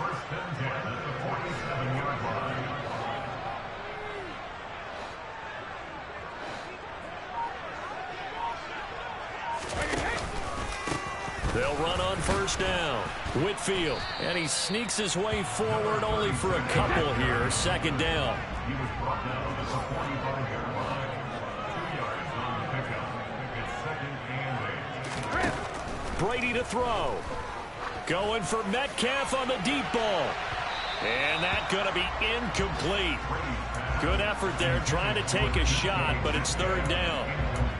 They'll run on 1st down. Whitfield, and he sneaks his way forward only for a couple here. 2nd down. Brady to throw. Going for Metcalf on the deep ball. And that's going to be incomplete. Good effort there trying to take a shot, but it's 3rd down.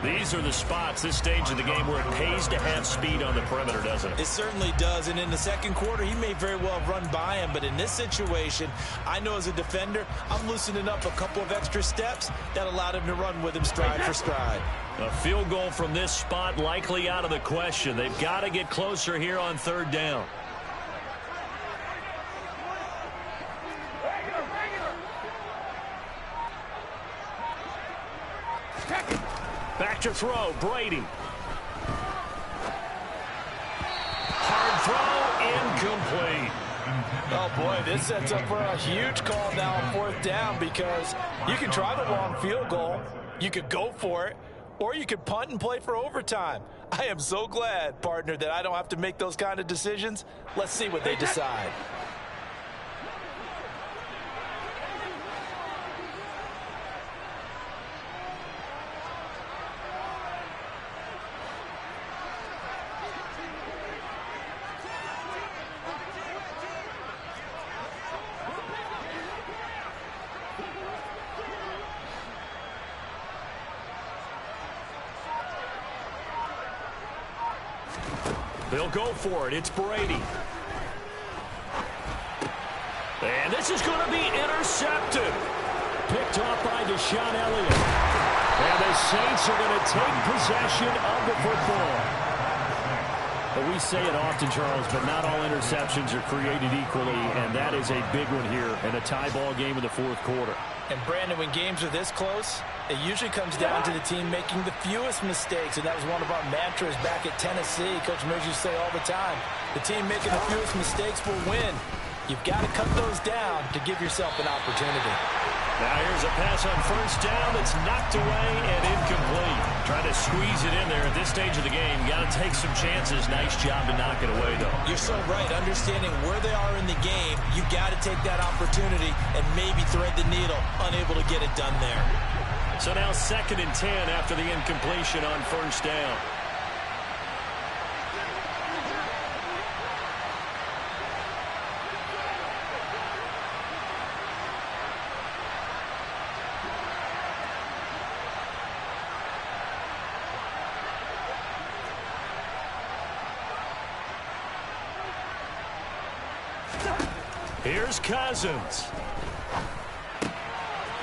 These are the spots, this stage of the game, where it pays to have speed on the perimeter, doesn't it? It certainly does, and in the 2nd quarter, he may very well run by him, but in this situation, I know as a defender, I'm loosening up a couple of extra steps that allowed him to run with him stride for stride. A field goal from this spot likely out of the question. They've got to get closer here on 3rd down. Back to throw, Brady. Hard throw, incomplete. Oh, boy, this sets up for a huge call now on 4th down, because you can try the long field goal, you could go for it, or you could punt and play for overtime. I am so glad, partner, that I don't have to make those kind of decisions. Let's see what they decide. They'll go for it. It's Brady. And this is going to be intercepted. Picked off by Deshaun Elliott. And the Saints are going to take possession of the football. But we say it often, Charles, but not all interceptions are created equally, and that is a big one here in a tie ball game in the 4th quarter. And, Brandon, when games are this close, it usually comes down to the team making the fewest mistakes, and that was one of our mantras back at Tennessee. Coach Mears used to say all the time, the team making the fewest mistakes will win. You've got to cut those down to give yourself an opportunity. Now here's a pass on 1st down that's knocked away and incomplete. Trying to squeeze it in there at this stage of the game. Got to take some chances. Nice job to knock it away, though. You're so right. Understanding where they are in the game, you've got to take that opportunity and maybe thread the needle. Unable to get it done there. So now 2nd and 10 after the incompletion on 1st down. Here's Cousins.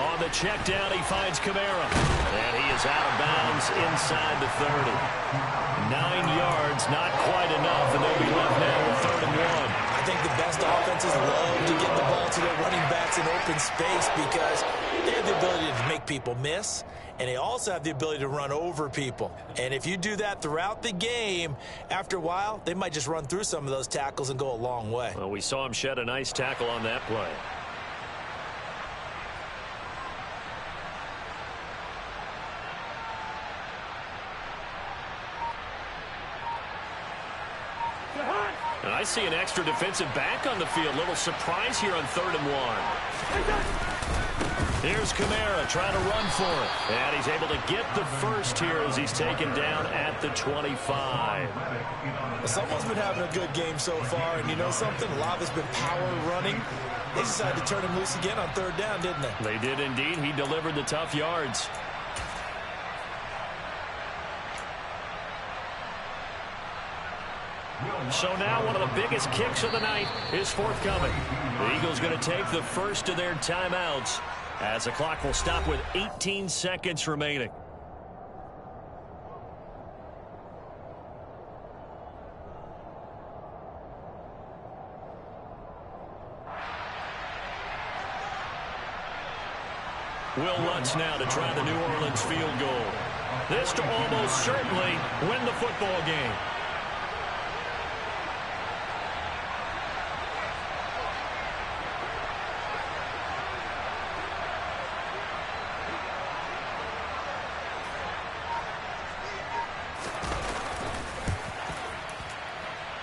On the check down, he finds Kamara. And he is out of bounds inside the 30. 9 yards, not quite enough, and they'll be left now with 3rd and 1. I think the best offenses love to get the ball to their running backs in open space because they have the ability to make people miss, and they also have the ability to run over people. And if you do that throughout the game, after a while, they might just run through some of those tackles and go a long way. Well, we saw him shed a nice tackle on that play. And I see an extra defensive back on the field. Little surprise here on 3rd and 1. Here's Kamara trying to run for it. And he's able to get the first here as he's taken down at the 25. Someone's been having a good game so far, and you know something? A lot has been power running. They decided to turn him loose again on third down, didn't they? They did indeed. He delivered the tough yards. So now one of the biggest kicks of the night is forthcoming. The Eagles going to take the first of their timeouts as the clock will stop with 18 seconds remaining. Will Lutz now to try the New Orleans field goal. This to almost certainly win the football game.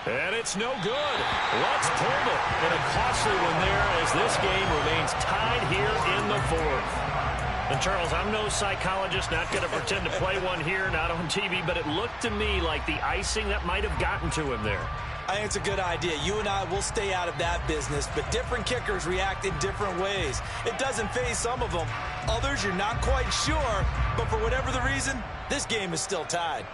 And it's no good. Lutz pulled it. And a costly one there as this game remains tied here in the fourth. And Charles, I'm no psychologist, not going to pretend to play one here, not on TV, but it looked to me like the icing that might have gotten to him there. I think it's a good idea. You and I will stay out of that business, but different kickers react in different ways. It doesn't faze some of them. Others, you're not quite sure, but for whatever the reason, this game is still tied.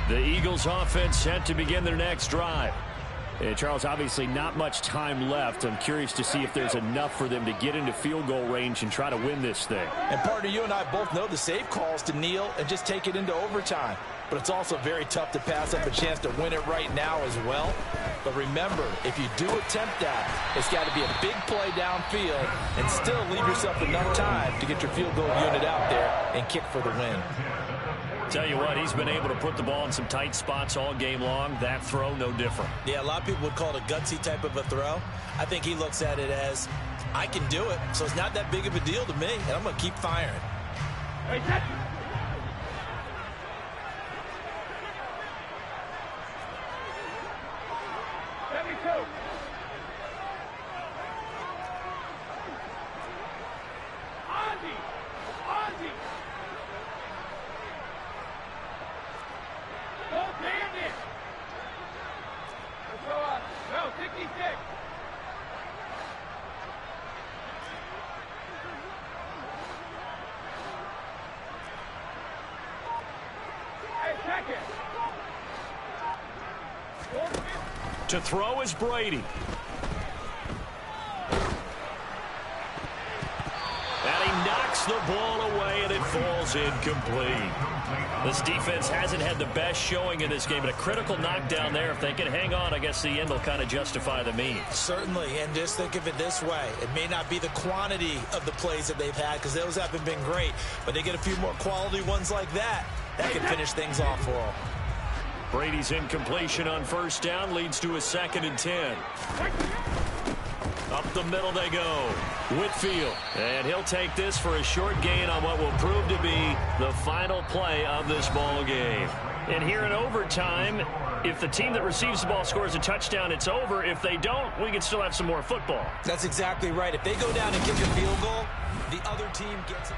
The Eagles offense set to begin their next drive. Charles, obviously not much time left. I'm curious to see if there's enough for them to get into field goal range and try to win this thing. And partner, you and I both know the safe calls to kneel and just take it into overtime. But it's also very tough to pass up a chance to win it right now as well. But remember, if you do attempt that, it's got to be a big play downfield and still leave yourself enough time to get your field goal unit out there and kick for the win. Tell you what, he's been able to put the ball in some tight spots all game long. That throw, no different. Yeah, a lot of people would call it a gutsy type of a throw. I think he looks at it as, I can do it, so it's not that big of a deal to me, and I'm going to keep firing. To throw is Brady. And he knocks the ball away, and it falls incomplete. This defense hasn't had the best showing in this game, but a critical knockdown there. If they can hang on, I guess the end will kind of justify the means. Certainly, and just think of it this way. It may not be the quantity of the plays that they've had, because those haven't been great, but they get a few more quality ones like that. That can finish things off for them. Brady's incompletion on first down leads to a 2nd and 10. Up the middle they go. Whitfield. And he'll take this for a short gain on what will prove to be the final play of this ball game. And here in overtime, if the team that receives the ball scores a touchdown, it's over. If they don't, we can still have some more football. That's exactly right. If they go down and kick a field goal, the other team gets it.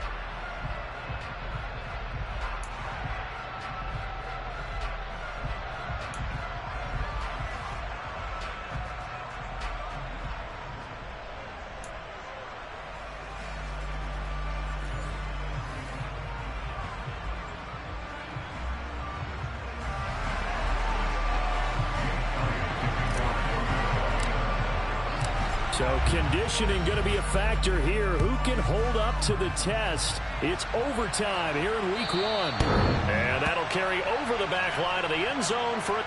So conditioning going to be a factor here. Who can hold up to the test? It's overtime here in week 1. And that'll carry over the back line of the end zone for a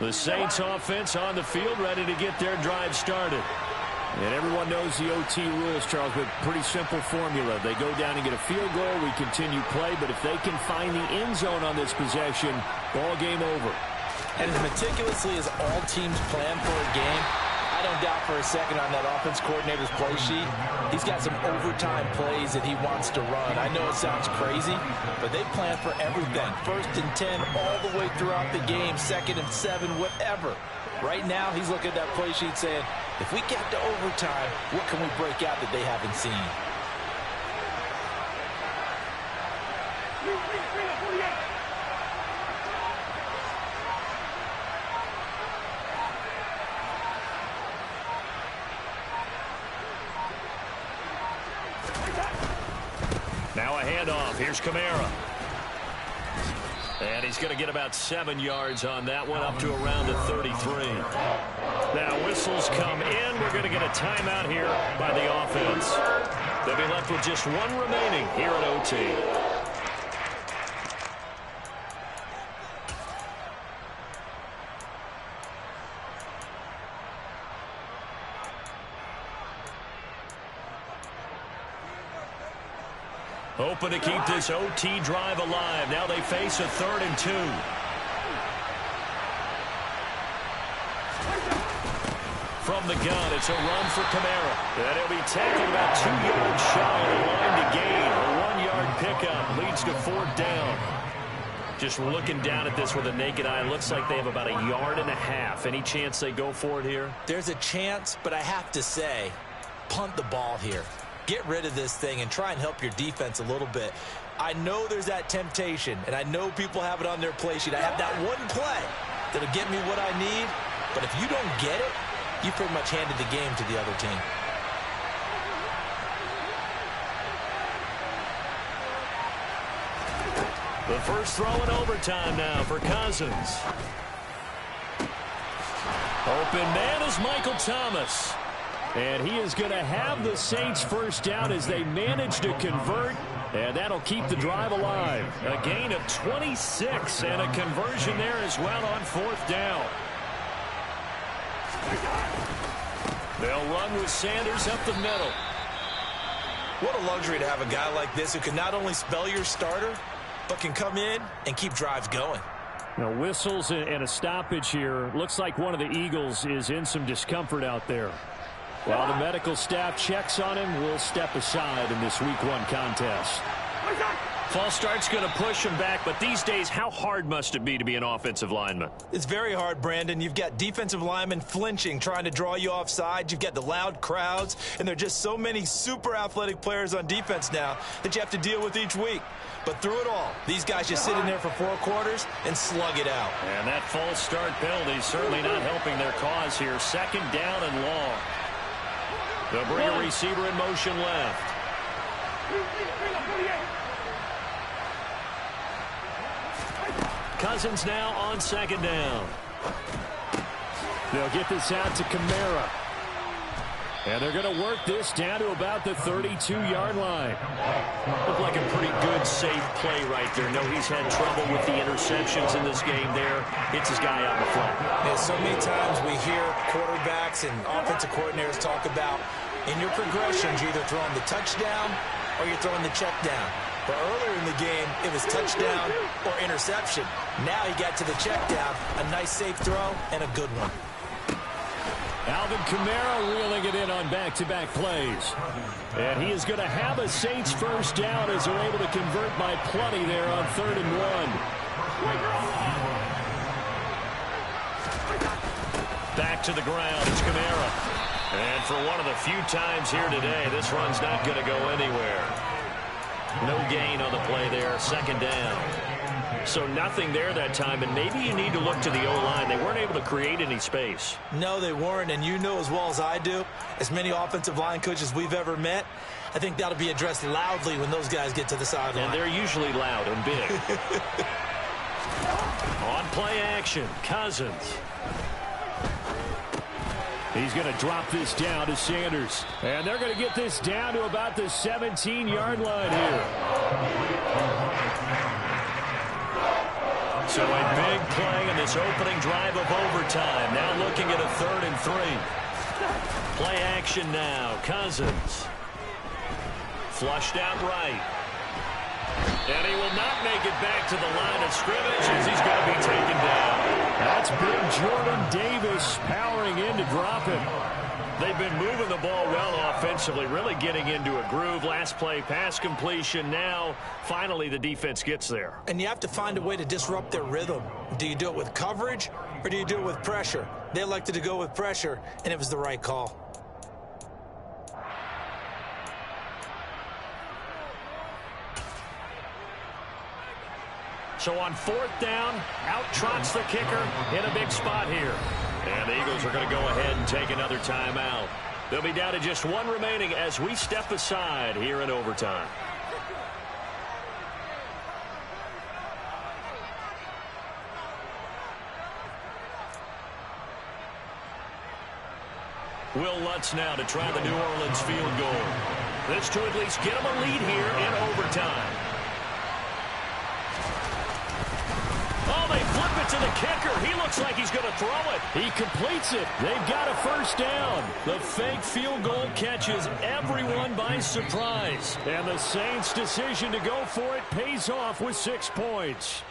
The Saints offense on the field, ready to get their drive started. And everyone knows the OT rules, Charles, but pretty simple formula. They go down and get a field goal, we continue play, but if they can find the end zone on this possession, ball game over. And as meticulously as all teams plan for a game, I don't doubt for a second on that offense coordinator's play sheet, he's got some overtime plays that he wants to run. I know it sounds crazy, but they plan for everything. 1st and 10 all the way throughout the game, 2nd and 7, whatever. Right now, he's looking at that play sheet saying, if we get to overtime, what can we break out that they haven't seen? Now a handoff. Here's Kamara. And he's going to get about 7 yards on that one, up to around the 33. Now whistles come in. We're going to get a timeout here by the offense. They'll be left with just one remaining here at OT. Hoping to keep this OT drive alive. Now they face a 3rd and 2. From the gun, it's a run for Kamara. And he'll be tackled about 2 yards shy of the line to gain. A 1-yard pickup leads to 4th down. Just looking down at this with a naked eye, looks like they have about 1.5 yards. Any chance they go for it here? There's a chance, but I have to say, punt the ball here. Get rid of this thing and try and help your defense a little bit. I know there's that temptation, and I know people have it on their play sheet. I have that one play that'll get me what I need, but if you don't get it, you pretty much handed the game to the other team. The first throw in overtime now for Cousins. Open man is Michael Thomas. And he is going to have the Saints first down as they manage to convert. And that'll keep the drive alive. A gain of 26 and a conversion there as well on 4th down. They'll run with Sanders up the middle. What a luxury to have a guy like this who can not only spell your starter, but can come in and keep drives going. Now whistles and a stoppage here. Looks like one of the Eagles is in some discomfort out there. While the medical staff checks on him, we'll step aside in this Week 1 contest. False start's going to push him back, but these days, how hard must it be to be an offensive lineman? It's very hard, Brandon. You've got defensive linemen flinching, trying to draw you offside. You've got the loud crowds, and there are just so many super athletic players on defense now that you have to deal with each week. But through it all, these guys just sit in there for 4 quarters and slug it out. And that false start penalty certainly not helping their cause here. 2nd down and long. They'll bring a receiver in motion left. Cousins now on 2nd down. They'll get this out to Kamara. And they're going to work this down to about the 32-yard line. Looked like a pretty good, safe play right there. No, he's had trouble with the interceptions in this game there. Hits his guy out in the front. Yeah, so many times we hear quarterbacks and offensive coordinators talk about in your progressions, you're either throwing the touchdown or you're throwing the check down. But earlier in the game, it was touchdown or interception. Now he got to the check down, a nice safe throw, and a good one. Alvin Kamara reeling it in on back-to-back plays. And he is going to have a Saints first down as they're able to convert by plenty there on 3rd and 1. Back to the ground. It's Kamara. And for one of the few times here today, this run's not going to go anywhere. No gain on the play there. 2nd down. So nothing there that time, and maybe you need to look to the O-line. They weren't able to create any space. No, they weren't, and you know as well as I do, as many offensive line coaches we've ever met, I think that'll be addressed loudly when those guys get to the sideline. And they're usually loud and big. On play action, Cousins. He's going to drop this down to Sanders. And they're going to get this down to about the 17-yard line here. So a big play in this opening drive of overtime. Now looking at a 3rd and 3. Play action now. Cousins. Flushed out right. And he will not make it back to the line of scrimmage as he's going to be taken down. That's big Jordan Davis powering in to drop him. They've been moving the ball well offensively, really getting into a groove. Last play, pass completion. Now, finally, the defense gets there. And you have to find a way to disrupt their rhythm. Do you do it with coverage or do you do it with pressure? They elected to go with pressure, and it was the right call. So on 4th down, out trots the kicker in a big spot here. And the Eagles are going to go ahead and take another timeout. They'll be down to just 1 remaining as we step aside here in overtime. Will Lutz now to try the New Orleans field goal. This to at least get them a lead here in overtime. Oh, they flip it to the kicker. He looks like he's going to throw it. He completes it. They've got a 1st down. The fake field goal catches everyone by surprise. And the Saints' decision to go for it pays off with 6 points.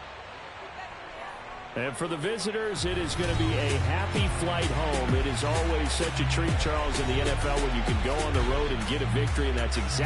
And for the visitors, it is going to be a happy flight home. It is always such a treat, Charles, in the NFL when you can go on the road and get a victory, and that's exactly